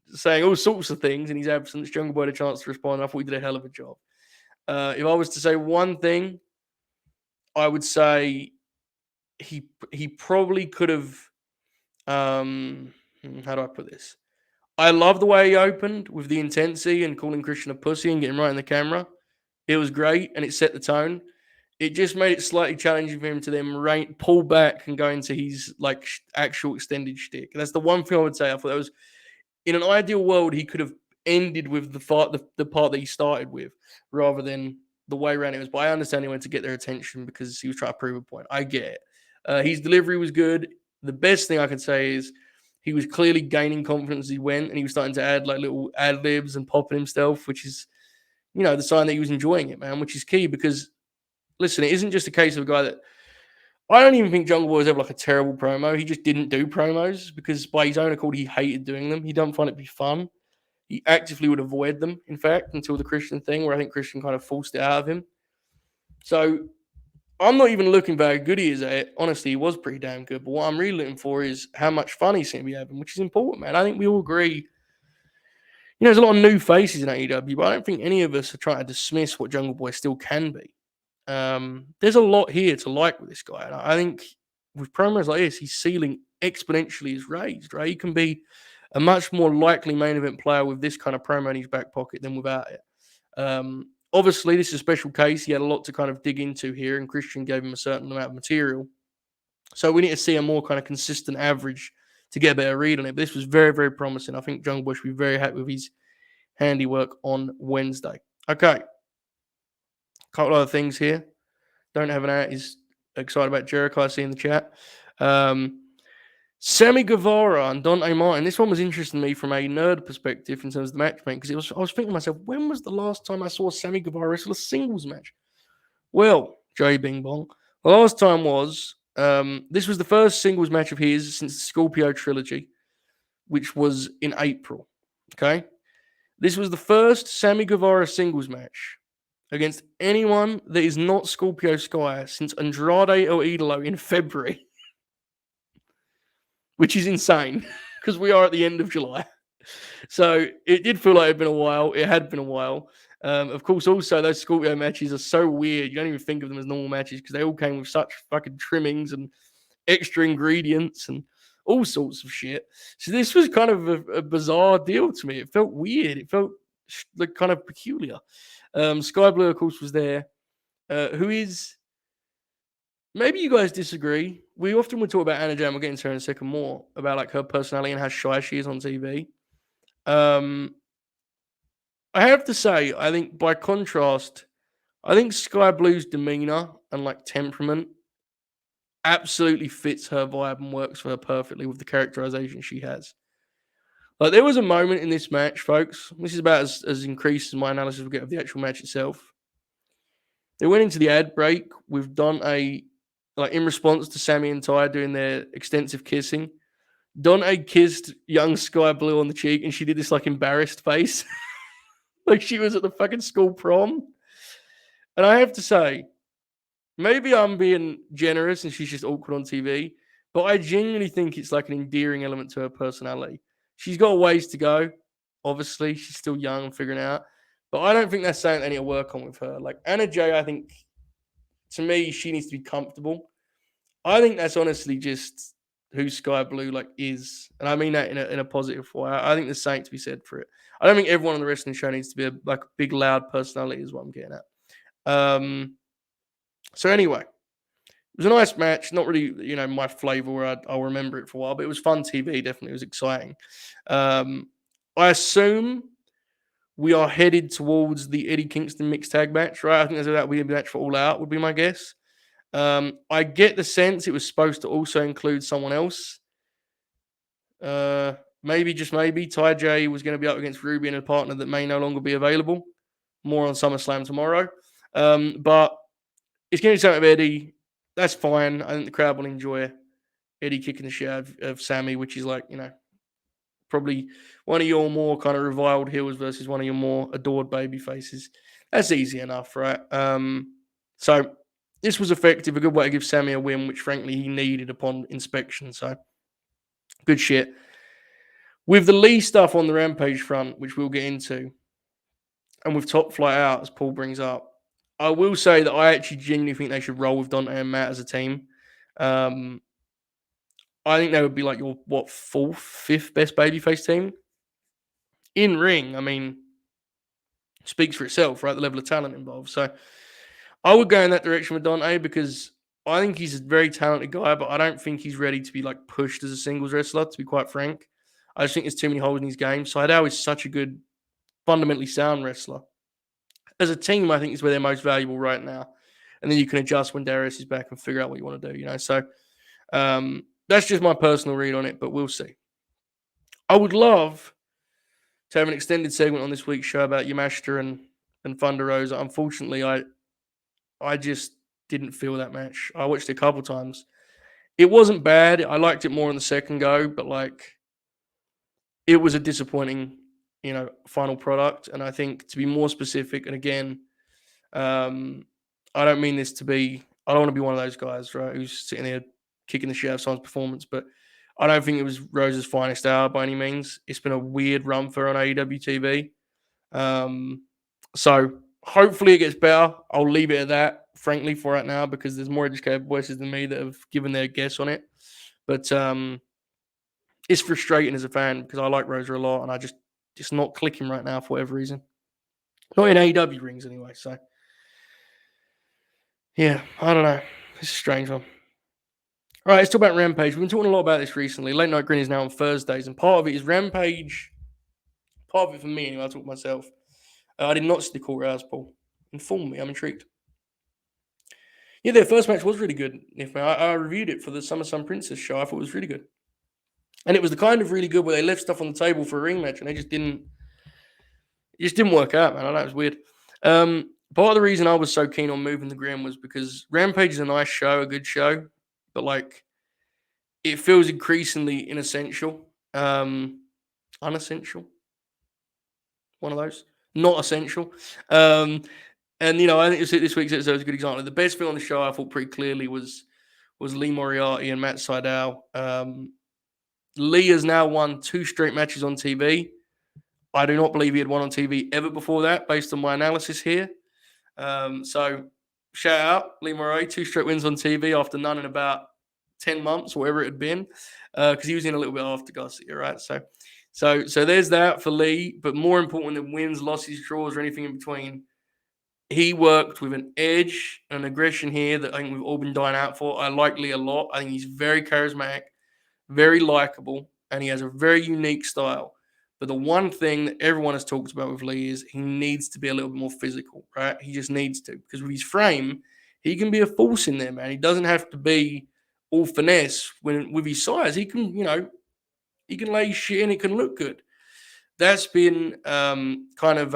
[SPEAKER 1] saying all sorts of things in his absence, Jungle Boy had a chance to respond. I thought he did a hell of a job. If I was to say one thing, I would say he probably could have. How do I put this? I love the way he opened with the intensity and calling Christian a pussy and getting right in the camera. It was great, and it set the tone. It just made it slightly challenging for him to then pull back and go into his like actual extended shtick. That's the one thing I would say. I thought that was, in an ideal world, he could have ended with the part that he started with, rather than the way around it was. But I understand he went to get their attention because he was trying to prove a point. I get it. His delivery was good. The best thing I can say is he was clearly gaining confidence as he went, and he was starting to add like little ad libs and popping himself, which is, the sign that he was enjoying it, man, which is key. Because listen, it isn't just a case of a guy that, I don't even think Jungle Boy was ever like a terrible promo. He just didn't do promos because by his own accord, he hated doing them. He doesn't find it to be fun. He actively would avoid them, in fact, until the Christian thing, where I think Christian kind of forced it out of him. So I'm not even looking for how good he is at it. Honestly, he was pretty damn good. But what I'm really looking for is how much fun he's going to be having, which is important, man. I think we all agree. There's a lot of new faces in AEW, but I don't think any of us are trying to dismiss what Jungle Boy still can be. There's a lot here to like with this guy. And I think with promos like this, his ceiling exponentially is raised, right? He can be a much more likely main event player with this kind of promo in his back pocket than without it. Obviously, this is a special case. He had a lot to kind of dig into here, and Christian gave him a certain amount of material. So we need to see a more kind of consistent average to get a better read on it. But this was very, very promising. I think Jungle Boy should be very happy with his handiwork on Wednesday. Okay. Couple other things here. Don't have an out. He's excited about Jericho. I see in the chat. Sammy Guevara and Dante Martin. This one was interesting to me from a nerd perspective in terms of the matchmaking, because I was thinking to myself, when was the last time I saw Sammy Guevara wrestle a singles match? Well, Joey Bing Bong, the last time was, this was the first singles match of his since the Scorpio trilogy, which was in April. Okay? This was the first Sammy Guevara singles match against anyone that is not Scorpio Sky since Andrade El Idolo in February. Which is insane, because we are at the end of July. So it did feel like it had been a while. It had been a while. Of course, also, those Scorpio matches are so weird. You don't even think of them as normal matches because they all came with such fucking trimmings and extra ingredients and all sorts of shit. So this was kind of a bizarre deal to me. It felt weird. It felt like kind of peculiar. Sky Blue, of course, was there, who is... Maybe you guys disagree. We often would talk about Anna Jam. We'll get into her in a second more, about like her personality and how shy she is on TV. I have to say, I think by contrast, I think Sky Blue's demeanor and like temperament absolutely fits her vibe and works for her perfectly with the characterization she has. Like there was a moment in this match, folks. This is about as increased as my analysis will get of the actual match itself. They went into the ad break with Dante, like in response to Sammy and Ty doing their extensive kissing. Dante kissed young Sky Blue on the cheek, and she did this like embarrassed face, like she was at the fucking school prom. And I have to say, maybe I'm being generous and she's just awkward on TV, but I genuinely think it's like an endearing element to her personality. She's got a ways to go. Obviously, she's still young and figuring it out. But I don't think that's something I need to work on with her. Like Anna Jay, I think to me, she needs to be comfortable. I think that's honestly just who Sky Blue like is. And I mean that in a positive way. I think there's something to be said for it. I don't think everyone on the wrestling show needs to be like a big loud personality, is what I'm getting at. So anyway, it was a nice match. Not really, my flavor. I'll remember it for a while, but it was fun TV. Definitely, it was exciting. I assume we are headed towards the Eddie Kingston mixed tag match, right? I think that would be a match for All Out, would be my guess. I get the sense it was supposed to also include someone else. Maybe, just maybe, Ty J was going to be up against Ruby and a partner that may no longer be available. More on SummerSlam tomorrow. But it's going to be something of Eddie. That's fine. I think the crowd will enjoy Eddie kicking the shit out of Sammy, which is like, probably one of your more kind of reviled heels versus one of your more adored baby faces. That's easy enough, right? So this was effective, a good way to give Sammy a win, which frankly he needed upon inspection. So good shit. With the Lee stuff on the Rampage front, which we'll get into, and with Top Flight out, as Paul brings up, I will say that I actually genuinely think they should roll with Dante and Matt as a team. I think they would be like your, fourth, fifth best babyface team? In ring, I mean, speaks for itself, right? The level of talent involved. So I would go in that direction with Dante because I think he's a very talented guy, but I don't think he's ready to be like pushed as a singles wrestler, to be quite frank. I just think there's too many holes in his game. Seidel is such a good, fundamentally sound wrestler. As a team, I think is where they're most valuable right now. And then you can adjust when Darius is back and figure out what you want to do, So that's just my personal read on it, but we'll see. I would love to have an extended segment on this week's show about Yamashita and Thunder Rosa. Unfortunately, I just didn't feel that match. I watched it a couple times. It wasn't bad. I liked it more on the second go, but like it was a disappointing, final product. And I think to be more specific, and again, I don't mean this to be, I don't want to be one of those guys, right, who's sitting there kicking the shit out of someone's performance, but I don't think it was Rose's finest hour by any means. It's been a weird run for her on AEW TV. So hopefully it gets better. I'll leave it at that, frankly, for right now, because there's more educated voices than me that have given their guess on it. But it's frustrating as a fan because I like Rosa a lot, and I just not clicking right now for whatever reason. Not in AEW rings anyway. So yeah, I don't know. It's a strange one. All right, let's talk about Rampage. We've been talking a lot about this recently. Late Night Grin is now on Thursdays, and part of it is Rampage. Part of it for me, anyway, I'll talk myself. I did not see the courthouse, Paul. Inform me, I'm intrigued. Yeah, their first match was really good. I reviewed it for the Summer Sun Princess show. I thought it was really good. And it was the kind of really good where they left stuff on the table for a ring match, and it just didn't work out, man. I know it was weird. Part of the reason I was so keen on moving the Grim was because Rampage is a nice show, a good show, but like it feels increasingly inessential, unessential. One of those, not essential. And I think this week's episode was a good example. The best thing on the show, I thought pretty clearly, was Lee Moriarty and Matt Sydal. Lee has now won 2 straight matches on TV. I do not believe he had won on TV ever before that, based on my analysis here. So shout out Lee Moriarty, 2 straight wins on TV after none in about 10 months, whatever it had been, because he was in a little bit after Garcia, right? So there's that for Lee. But more important than wins, losses, draws, or anything in between, he worked with an edge and aggression here that I think we've all been dying out for. I like Lee a lot. I think he's very charismatic, very likable, and he has a very unique style. But the one thing that everyone has talked about with Lee is he needs to be a little bit more physical, right? He just needs to, because with his frame, he can be a force in there, man. He doesn't have to be all finesse. With his size, he can, he can lay shit and it can look good. That's been kind of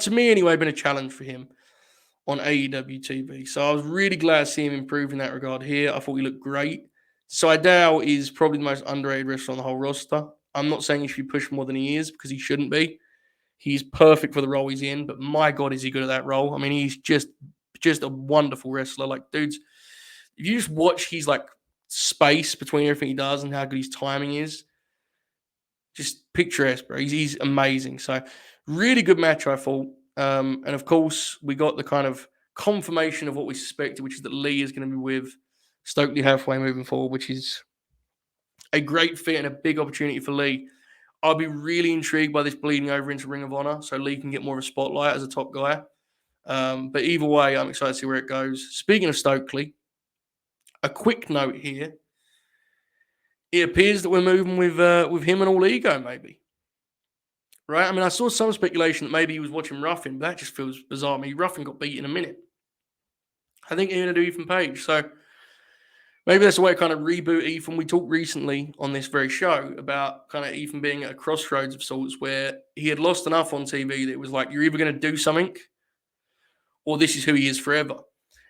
[SPEAKER 1] to me anyway, been a challenge for him on AEW TV. So I was really glad to see him improve in that regard here. I thought he looked great. Seidel is probably the most underrated wrestler on the whole roster. I'm not saying he should be pushed more than he is because he shouldn't be. He's perfect for the role he's in, but my God, is he good at that role? I mean, he's just a wonderful wrestler. Like, dudes, if you just watch his like space between everything he does and how good his timing is, just picturesque, bro. He's amazing. So, really good match, I thought. And of course, we got the kind of confirmation of what we suspected, which is that Lee is going to be with Stokely halfway moving forward, which is a great fit and a big opportunity for Lee. I'll be really intrigued by this bleeding over into Ring of Honor, so Lee can get more of a spotlight as a top guy. But either way, I'm excited to see where it goes. Speaking of Stokely, a quick note here. It appears that we're moving with him and All Ego, maybe. Right? I mean, I saw some speculation that maybe he was watching Ruffin, but that just feels bizarre. I mean, Ruffin got beat in a minute. I think he's going to do Ethan Page. So maybe that's a way to kind of reboot Ethan. We talked recently on this very show about kind of Ethan being at a crossroads of sorts where he had lost enough on TV that it was like, you're either going to do something or this is who he is forever.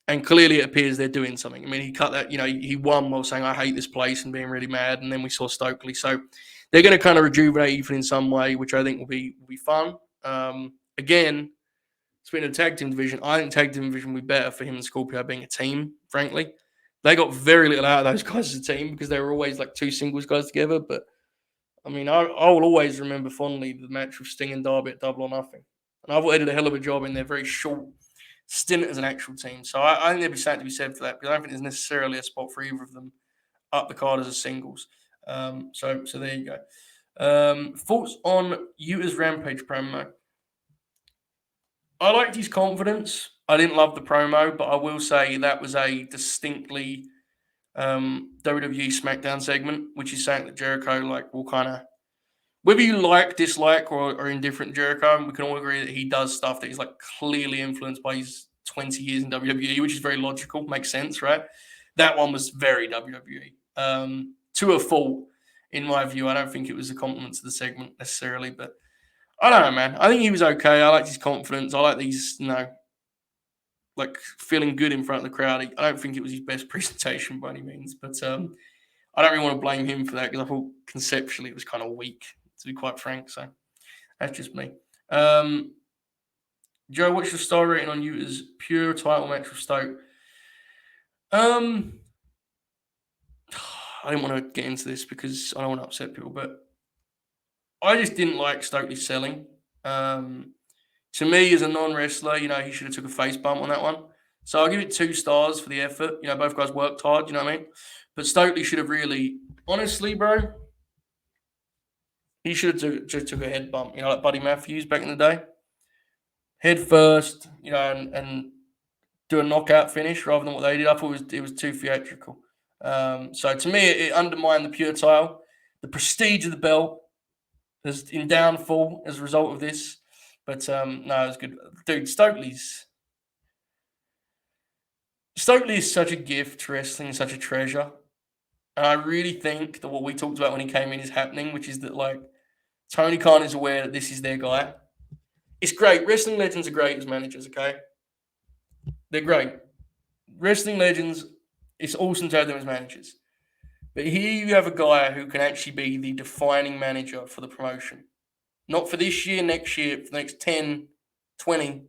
[SPEAKER 1] And clearly it appears they're doing something. I mean, he cut that, he won while saying, I hate this place and being really mad. And then we saw Stokely. So they're going to kind of rejuvenate Ethan in some way, which I think will be fun. Again, speaking of the tag team division, I think tag team division would be better for him and Scorpio being a team, frankly. They got very little out of those guys as a team because they were always like two singles guys together. But, I mean, I will always remember fondly the match with Sting and Darby at Double or Nothing. And I thought they did a hell of a job in their very short stint as an actual team. So I think there'd be something to be said for that because I don't think there's necessarily a spot for either of them up the card as a singles. So there you go. Thoughts on Utah's Rampage promo? I liked his confidence. I didn't love the promo, but I will say that was a distinctly WWE SmackDown segment, which is saying that Jericho will kind of, whether you dislike, or indifferent Jericho, we can all agree that he does stuff that is clearly influenced by his 20 years in WWE, which is very logical, makes sense, right? That one was very WWE. To a fault, in my view. I don't think it was a compliment to the segment necessarily, but I don't know, man. I think he was okay. I liked his confidence. I like these, feeling good in front of the crowd. I don't think it was his best presentation by any means, but I don't really want to blame him for that because I thought conceptually it was kind of weak, to be quite frank. So that's just me. Joe, what's your star rating on Utah's pure title match with Stoke? I didn't want to get into this because I don't want to upset people, but I just didn't like Stokely selling. To me, as a non-wrestler, he should have took a face bump on that one. So I'll give it 2 stars for the effort. Both guys worked hard, you know what I mean? But Stokely should have really, honestly, bro, he should have just took a head bump, like Buddy Matthews back in the day. Head first, and do a knockout finish rather than what they did. I thought it was too theatrical. So to me, it undermined the pure title. The prestige of the belt is in downfall as a result of this. But no, it was good. Dude, Stokely is such a gift to wrestling, such a treasure. And I really think that what we talked about when he came in is happening, which is that Tony Khan is aware that this is their guy. It's great. Wrestling legends are great as managers, okay? They're great. Wrestling legends, it's awesome to have them as managers. But here you have a guy who can actually be the defining manager for the promotion. Not for this year, next year, for the next 10, 20,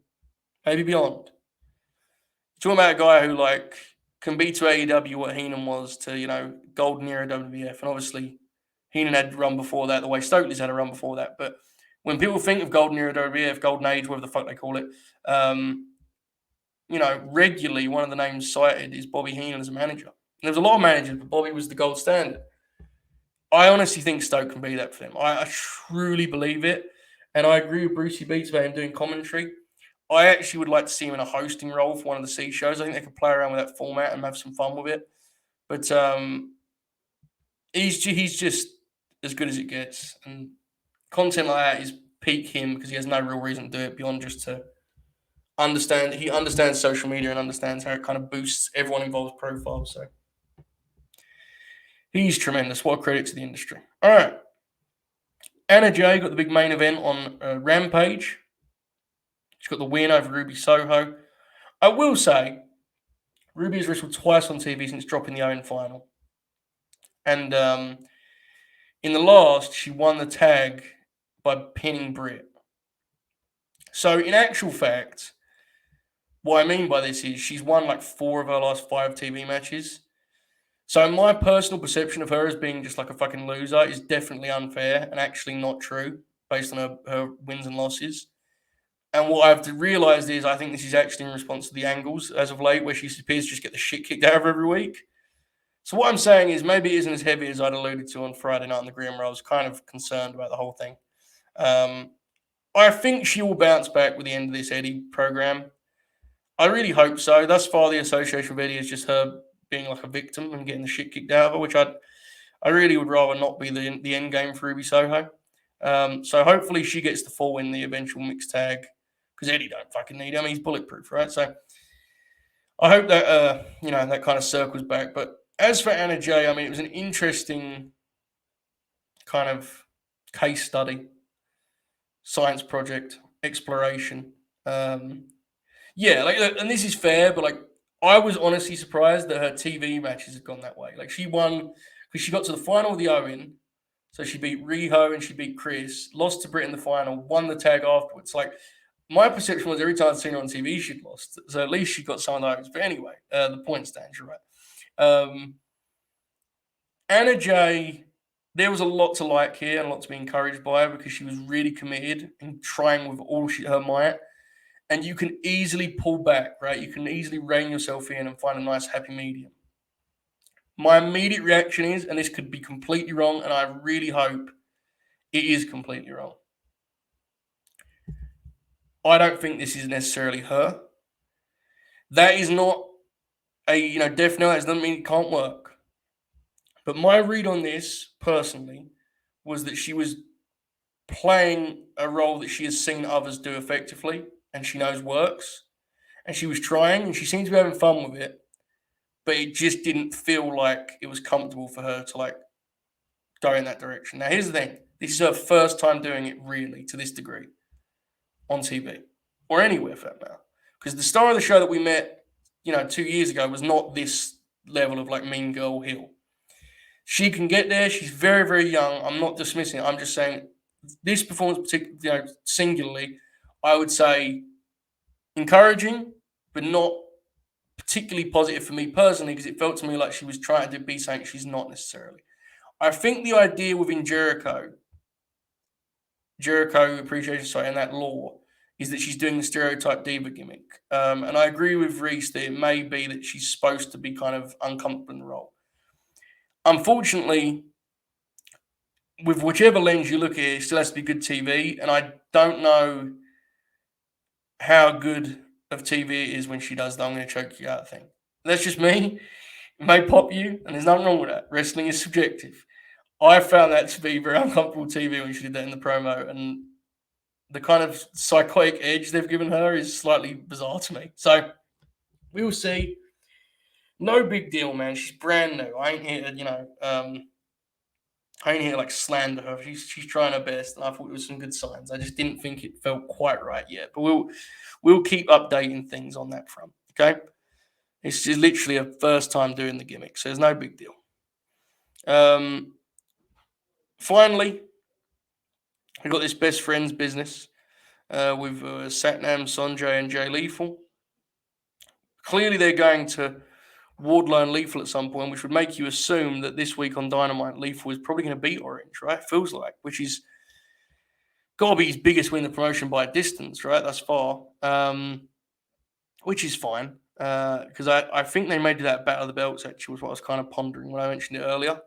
[SPEAKER 1] maybe beyond. You're talking about a guy who can be to AEW what Heenan was to, Golden Era WWF. And obviously Heenan had a run before that, the way Stokely's had a run before that. But when people think of Golden Era WWF, Golden Age, whatever the fuck they call it, regularly one of the names cited is Bobby Heenan as a manager. And there was a lot of managers, but Bobby was the gold standard. I honestly think Stoke can be that for them. I truly believe it. And I agree with Brucey Beats about him doing commentary. I actually would like to see him in a hosting role for one of the C shows. I think they could play around with that format and have some fun with it. But he's just as good as it gets. And content like that is peak him because he has no real reason to do it beyond just to understand. He understands social media and understands how it kind of boosts everyone involved's profile. So he's tremendous. What a credit to the industry. All right. Anna Jay got the big main event on Rampage. She's got the win over Ruby Soho. I will say, Ruby has wrestled twice on TV since dropping the Owen final. And in the last, she won the tag by pinning Britt. So in actual fact, what I mean by this is she's won like 4 of her last 5 TV matches. So my personal perception of her as being just like a fucking loser is definitely unfair and actually not true based on her wins and losses. And what I've realised is I think this is actually in response to the angles as of late, where she appears to just get the shit kicked out of her every week. So what I'm saying is maybe it isn't as heavy as I'd alluded to on Friday night on the Grim, where I was kind of concerned about the whole thing. I think she will bounce back with the end of this Eddie program. I really hope so. Thus far, the association with Eddie is just her being like a victim and getting the shit kicked out of her, which I really would rather not be the end game for Ruby Soho. So hopefully she gets the full win the eventual mixed tag, because Eddie don't fucking need him. He's bulletproof, right? So I hope that that kind of circles back. But as for Anna Jay, I mean, it was an interesting kind of case study, science project, exploration. Yeah, like, and this is fair, but like, I was honestly surprised that her TV matches had gone that way. Like, she won because she got to the final of the Owen, so she beat Riho and she beat Chris, lost to Britt in the final, won the tag afterwards. Like, my perception was every time I'd seen her on TV, she'd lost. So at least she got some of those. But anyway, the point stands, you're right. Anna Jay, there was a lot to like here and a lot to be encouraged by her because she was really committed and trying with all her might. And you can easily pull back, right? You can easily rein yourself in and find a nice happy medium. My immediate reaction is, and this could be completely wrong, and I really hope it is completely wrong. I don't think this is necessarily her. That is not a death knell. That doesn't mean it can't work. But my read on this personally was that she was playing a role that she has seen others do effectively and she knows works. And she was trying and she seemed to be having fun with it. But it just didn't feel like it was comfortable for her to like go in that direction. Now, here's the thing. This is her first time doing it really to this degree on TV or anywhere for that matter. Because the star of the show that we met, 2 years ago was not this level of like mean girl heel. She can get there. She's very, very young. I'm not dismissing it. I'm just saying this performance, singularly, I would say encouraging, but not particularly positive for me personally, because it felt to me like she was trying to be something she's not necessarily. I think the idea within Jericho Appreciation and that law is that she's doing the stereotype diva gimmick. And I agree with Reese that it may be that she's supposed to be kind of uncomfortable in the role. Unfortunately, with whichever lens you look at it still has to be good TV. And I don't know how good of TV it is when she does the I'm going to choke you out thing. That's just me. It may pop you, and there's nothing wrong with that. Wrestling is subjective. I found that to be very uncomfortable TV when she did that in the promo, and the kind of psychotic edge they've given her is slightly bizarre to me. So we will see. No big deal, man. She's brand new. I ain't here to, I ain't here to like slander her. She's trying her best, and I thought it was some good signs. I just didn't think it felt quite right yet. But we'll keep updating things on that front. Okay. It's just literally a first time doing the gimmick, so there's no big deal. Finally, we got this best friends business with Satnam, Sonjay, and Jay Lethal. Clearly, they're going to Wardlow and Lethal at some point, which would make you assume that this week on Dynamite, Lethal is probably going to beat Orange, right? Feels like, which is got to be his biggest win in the promotion by a distance, right? Thus far, which is fine. Because I think they may do that Battle of the Belts, actually, was what I was kind of pondering when I mentioned it earlier.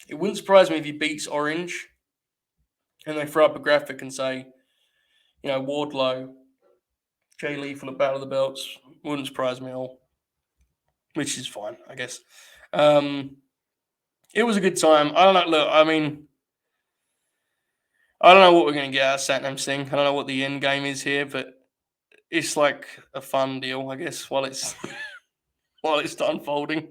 [SPEAKER 1] It wouldn't surprise me if he beats Orange and they throw up a graphic and say, Wardlow, Jay Lethal at Battle of the Belts. Wouldn't surprise me at all, which is fine, I guess. It was a good time. I don't know. Look, I mean, I don't know what we're going to get out of Satnam Singh. I don't know what the end game is here, but it's like a fun deal, I guess, while it's unfolding.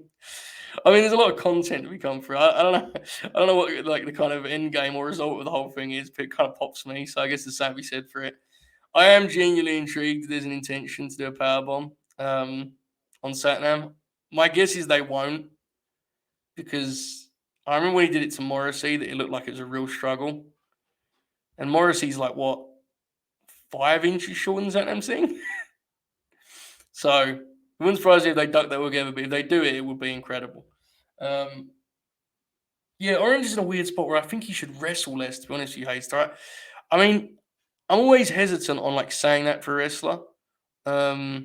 [SPEAKER 1] I mean, there's a lot of content to become through. I don't know. I don't know what like the kind of end game or result of the whole thing is, but it kind of pops me. So I guess there's something to be said for it. I am genuinely intrigued. There's an intention to do a powerbomb on Satnam. My guess is they won't, because I remember when he did it to Morrissey that it looked like it was a real struggle. And Morrissey's like, what, 5 inches shorter than Satnam Singh? So it wouldn't surprise me if they duck that together, but if they do it, it would be incredible. Yeah, Orange is in a weird spot where I think he should wrestle less, to be honest with you, Hayes. Right? I mean, I'm always hesitant on like saying that for a wrestler. I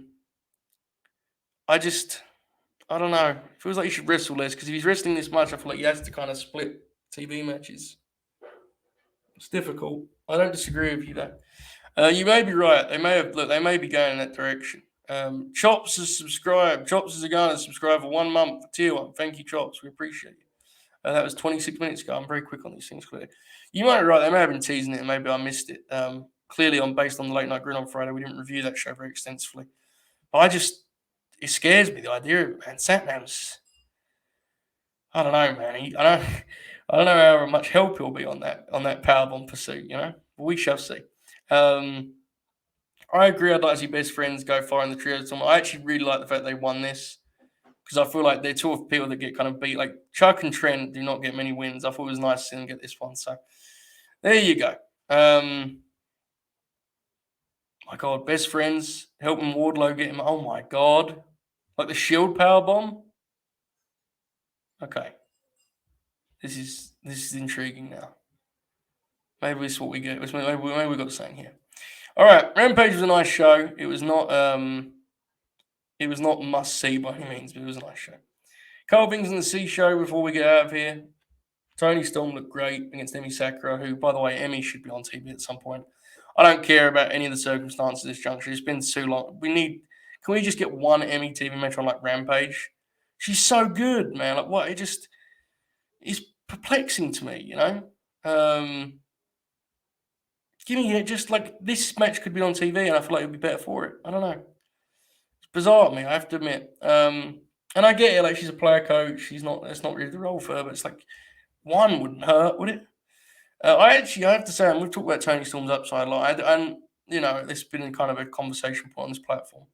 [SPEAKER 1] don't know. It feels like he should wrestle less because if he's wrestling this much, I feel like he has to kind of split TV matches. It's difficult. I don't disagree with you though. You may be right. They may be going in that direction. Chops has subscribed. Chops is going to subscribe for 1 month for tier 1. Thank you, Chops. We appreciate you. That was 26 minutes ago. I'm very quick on these things, clearly. You might be right. They may have been teasing it and maybe I missed it. Clearly, based on the Late Night Grin on Friday, we didn't review that show very extensively. But it scares me, the idea of it, man. Satnam's, I don't know, man. I don't know how much help he'll be on that powerbomb pursuit, But we shall see. I agree. I'd like to see best friends go far in the trio tournament. I actually really like the fact they won this because I feel like they're two of people that get kind of beat. Like Chuck and Trent do not get many wins. I thought it was nice to see them get this one. So there you go. My God, best friends helping Wardlow get him. Oh my God, like the Shield power bomb. Okay, this is intriguing now. Maybe this is what we get. Maybe we got something here. All right, Rampage was a nice show. It was not must see by any means, but it was a nice show. Couple things in the C show before we get out of here. Tony Storm looked great against Emi Sakura, who, by the way, Emi should be on TV at some point. I don't care about any of the circumstances of this juncture. It's been too long. Can we just get one Emi TV match on like Rampage? She's so good, man. Like what? It's perplexing to me, Give me just like this match could be on TV, and I feel like it'd be better for it. I don't know. It's bizarre to me, I have to admit. And I get it, like she's a player coach. That's not really the role for her, but it's like one wouldn't hurt, would it? I have to say, we've talked about Tony Storm's upside a lot, and it's been kind of a conversation point on this platform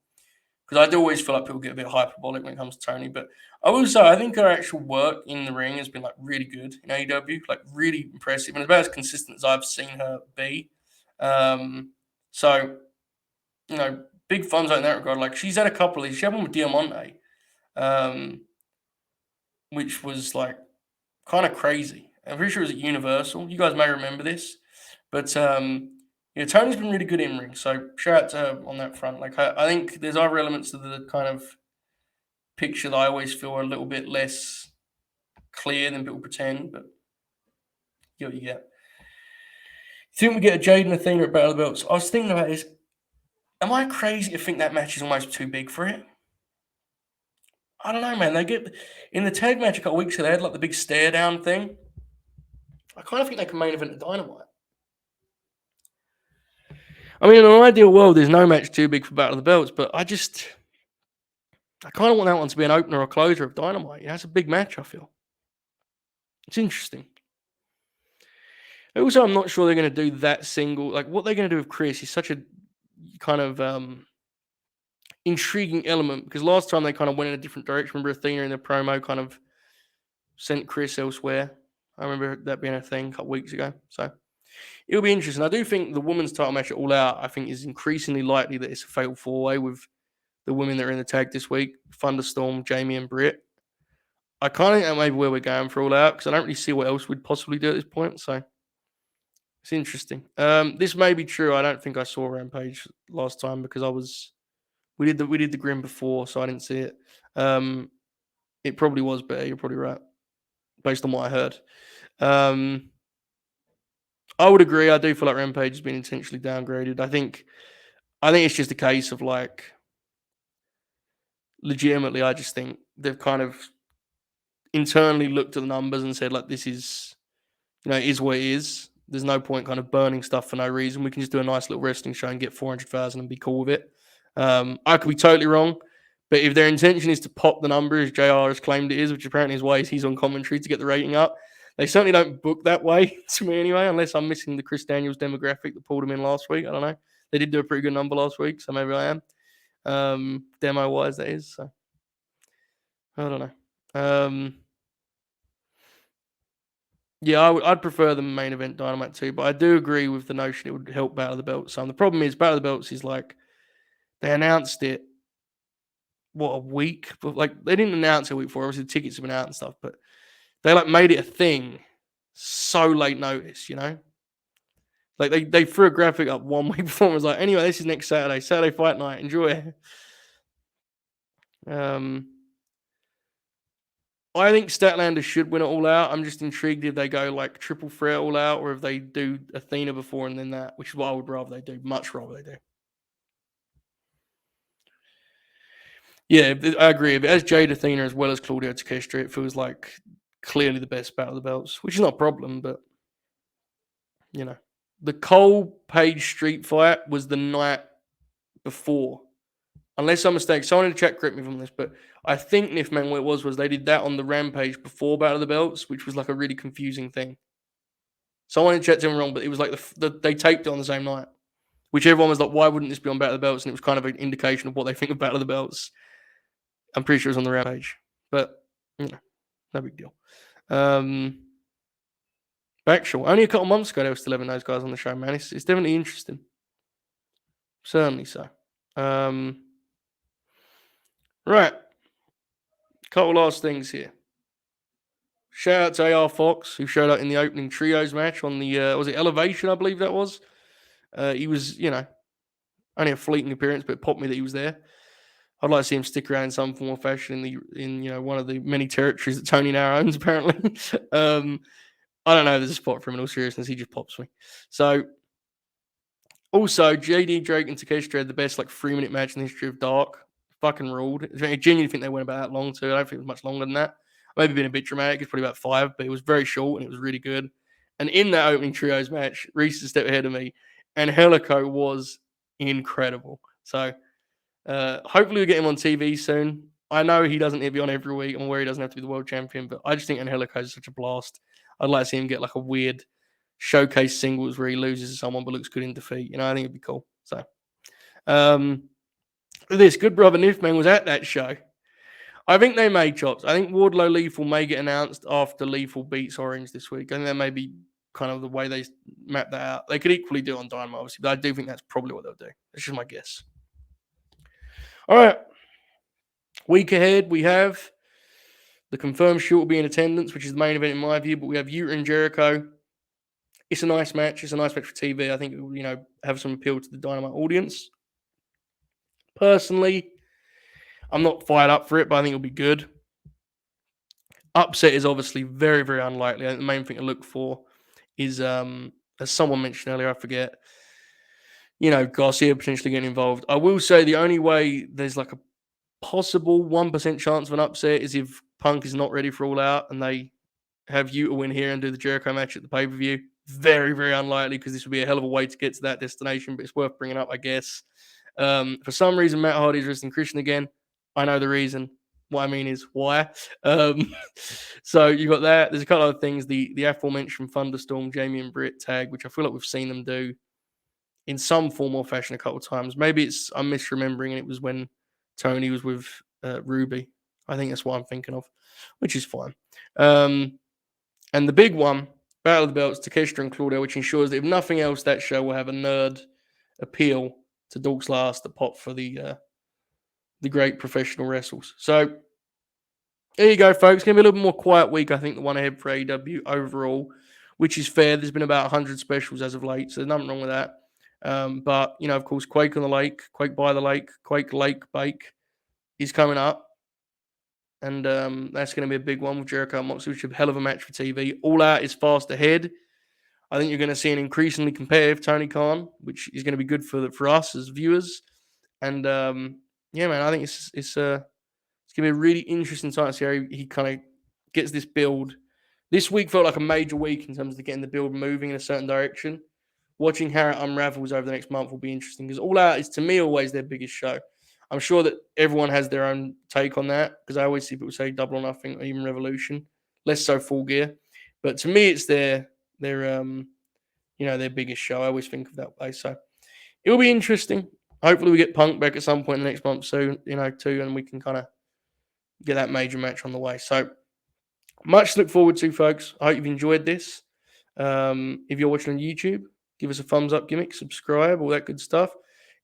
[SPEAKER 1] because I do always feel like people get a bit hyperbolic when it comes to Tony, but I will say I think her actual work in the ring has been like really good in AEW, like really impressive, and about as consistent as I've seen her be. So big funds out in that regard. Like she's had a couple of these. She had one with Diamante, which was like kind of crazy. I'm pretty sure it was at Universal. You guys may remember this, but Tony's been really good in ring. So shout out to her on that front. Like I think there's other elements to the kind of picture that I always feel are a little bit less clear than people pretend. But you get. Think we get a Jade and Athena at Battle of the Belts? I was thinking about this. Am I crazy to think that match is almost too big for it? I don't know, man. They get in the tag match a couple weeks ago. They had like the big stare down thing. I kind of think they can main event the Dynamite. I mean, in an ideal world, there's no match too big for Battle of the Belts, but I kind of want that one to be an opener or closer of Dynamite. It's a big match, I feel. It's interesting. Also, I'm not sure they're going to do that single. Like, what they're going to do with Chris is such a kind of intriguing element because last time they kind of went in a different direction. Remember Athena in the promo kind of sent Chris elsewhere. I remember that being a thing a couple weeks ago. So it'll be interesting. I do think the women's title match at All Out, I think, is increasingly likely that it's a fatal four-way with the women that are in the tag this week, Thunderstorm, Jamie, and Britt. I kind of think that may be where we're going for All Out because I don't really see what else we'd possibly do at this point. So it's interesting. This may be true. I don't think I saw Rampage last time because we did the Grim before, so I didn't see it. It probably was better. You're probably right, based on what I heard. I would agree. I do feel like Rampage has been intentionally downgraded. I think it's just a case of like, legitimately, I just think they've kind of internally looked at the numbers and said like, this is, is what it is. There's no point kind of burning stuff for no reason. We can just do a nice little wrestling show and get 400,000 and be cool with it. I could be totally wrong, but if their intention is to pop the number as JR has claimed it is, which apparently is why he's on commentary to get the rating up, they certainly don't book that way to me anyway, unless I'm missing the Chris Daniels demographic that pulled him in last week. I don't know. They did do a pretty good number last week, so maybe I am. Demo-wise, that is. So I don't know. Yeah, I'd prefer the main event Dynamite too, but I do agree with the notion it would help Battle of the Belts some. The problem is Battle of the Belts is like they announced it a week, but like they didn't announce it a week before. Obviously, the tickets have been out and stuff, but they like made it a thing so late notice, you know. Like they threw a graphic up 1 week before and was like, anyway, this is next Saturday Fight Night. Enjoy. Um, I think Statlander should win it all out. I'm just intrigued if they go like triple threat all out or if they do Athena before and then that, which is what I would rather they do. Much rather they do. Yeah, I agree. If it has Jade Athena as well as Claudio Takeshita, it feels like clearly the best Battle of the Belts, which is not a problem, but you know. The Cole Page Street fight was the night before. Unless I'm mistaken, someone in the chat correct me from this, but I think Nif Man what it was they did that on the Rampage before Battle of the Belts, which was like a really confusing thing. Someone in the chat told me wrong, but it was like they taped it on the same night, which everyone was like, why wouldn't this be on Battle of the Belts? And it was kind of an indication of what they think of Battle of the Belts. I'm pretty sure it was on the Rampage, but you know, no big deal. Backshaw, only a couple months ago they were still having those guys on the show, man. It's definitely interesting. Certainly so. Right. Couple last things here. Shout out to AR Fox, who showed up in the opening trios match on the was it Elevation, I believe that was. He was, only a fleeting appearance, but it popped me that he was there. I'd like to see him stick around in some form or fashion in one of the many territories that Tony now owns, apparently. I don't know if there's a spot for him in all seriousness. He just pops me. So also, JD Drake and Takeshita had the best 3-minute match in the history of Dark. Fucking ruled. I genuinely think they went about that long too. I don't think it was much longer than that. Maybe been a bit dramatic. It's probably about 5, but it was very short and it was really good. And in that opening trios match, Reese is a step ahead of me, and Helico was incredible. So hopefully we get him on TV soon. I know he doesn't need to be on every week. I'm aware he doesn't have to be the world champion, but I just think Angelico is such a blast. I'd like to see him get a weird showcase singles where he loses to someone but looks good in defeat. I think it'd be cool. So, this good brother Nifman was at that show. I think they made chops. I think Wardlow Lethal may get announced after Lethal beats Orange this week. I think that may be kind of the way they map that out. They could equally do it on Dynamite, obviously, but I do think that's probably what they'll do. That's just my guess. All right. Week ahead, we have the confirmed shoot will be in attendance, which is the main event in my view, but we have Utah and Jericho. It's a nice match. It's a nice match for TV. I think it will, have some appeal to the Dynamite audience. Personally, I'm not fired up for it, but I think it'll be good. Upset is obviously very, very unlikely. I think the main thing to look for is, as someone mentioned earlier, I forget, Garcia potentially getting involved. I will say the only way there's a possible 1% chance of an upset is if Punk is not ready for All Out and they have Utah win here and do the Jericho match at the pay-per-view. Very, very unlikely because this would be a hell of a way to get to that destination, but it's worth bringing up, I guess. For some reason, Matt Hardy's wrestling Christian again. I know the reason. What I mean is why. So you got that. There's a couple of things. The aforementioned Thunderstorm, Jamie and Britt tag, which I feel like we've seen them do in some form or fashion a couple of times. Maybe I'm misremembering, and it was when Tony was with Ruby. I think that's what I'm thinking of, which is fine. And the big one, Battle of the Belts, Takeshita and Claudio, which ensures that if nothing else, that show will have a nerd appeal to Dork's Last, the pop for the great professional wrestles. So there you go, folks. Going to be a little bit more quiet week, I think, the one ahead for AEW overall, which is fair. There's been about 100 specials as of late, so there's nothing wrong with that. But, of course, Quake on the Lake, Quake by the Lake, Quake Lake Bake is coming up. And that's going to be a big one with Jericho and Moxley, which is a hell of a match for TV. All Out is fast ahead. I think you're going to see an increasingly competitive Tony Khan, which is going to be good for us as viewers. And yeah, man, I think it's going to be a really interesting time to see how he kind of gets this build. This week felt like a major week in terms of getting the build moving in a certain direction. Watching how it unravels over the next month will be interesting because All Out is, to me, always their biggest show. I'm sure that everyone has their own take on that because I always see people say Double or Nothing or even Revolution, less so Full Gear. But to me, it's their biggest show. I always think of that way. So it will be interesting. Hopefully, we get Punk back at some point in the next month soon, too, and we can kind of get that major match on the way. So Much to look forward to, folks. I hope you've enjoyed this. If you're watching on YouTube, give us a thumbs up, gimmick, subscribe, all that good stuff.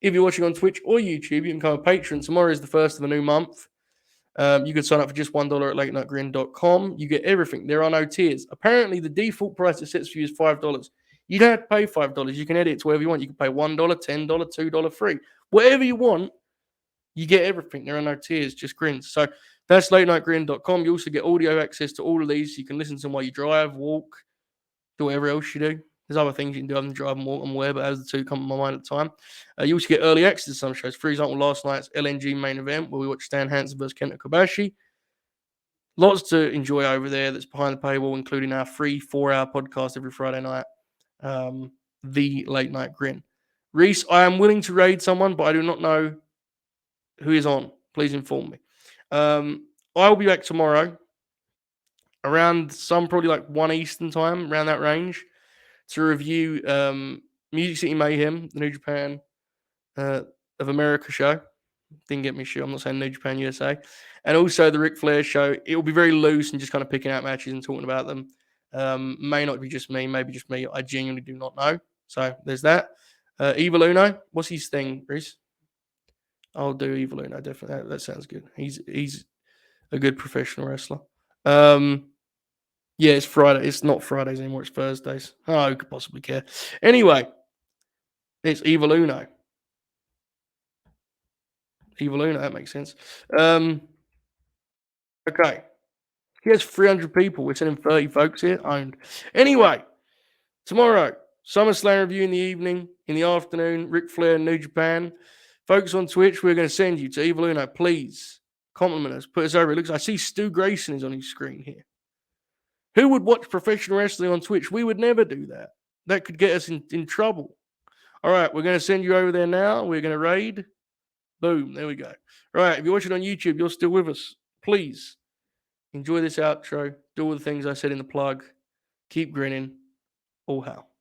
[SPEAKER 1] If you're watching on Twitch or YouTube, you can become a patron. Tomorrow is the first of a new month. You can sign up for just $1 at latenightgrin.com. You get everything. There are no tiers. Apparently, the default price it sets for you is $5. You don't have to pay $5. You can edit it to whatever you want. You can pay $1, $10, $2, free. Whatever you want, you get everything. There are no tiers, just grins. So that's latenightgrin.com. You also get audio access to all of these. So you can listen to them while you drive, walk, do whatever else you do. There's other things you can do other than drive and walk and wear, but as the two come to my mind at the time. You also get early access to some shows. For example, last night's LNG main event where we watched Stan Hansen versus Kenta Kobashi. Lots to enjoy over there that's behind the paywall, including our free 4-hour podcast every Friday night, The Late Night Grin. Reese, I am willing to raid someone, but I do not know who is on. Please inform me. I will be back tomorrow around probably like 1 Eastern time, around that range, to review Music City Mayhem, the New Japan of America show. Didn't get me sure. I'm not saying New Japan USA. And also the Ric Flair show. It will be very loose and just kind of picking out matches and talking about them. May not be just me, maybe just me. I genuinely do not know. So there's that. Evil Uno, what's his thing, Bruce? I'll do Evil Uno, definitely. That sounds good. He's a good professional wrestler. Yeah, it's Friday. It's not Fridays anymore. It's Thursdays. Oh, who could possibly care? Anyway, it's Evil Uno. Evil Uno, that makes sense. Okay. He has 300 people. We're sending 30 folks here. Owned. Anyway, tomorrow, SummerSlam review in the evening. In the afternoon, Ric Flair, New Japan. Folks on Twitch, we're going to send you to Evil Uno. Please compliment us. Put us over. It looks. I see Stu Grayson is on his screen here. Who would watch professional wrestling on Twitch? We would never do that. That could get us in trouble. All right, we're going to send you over there now. We're going to raid. Boom. There we go. All right, if you're watching on YouTube, you're still with us. Please enjoy this outro. Do all the things I said in the plug. Keep grinning. All hell.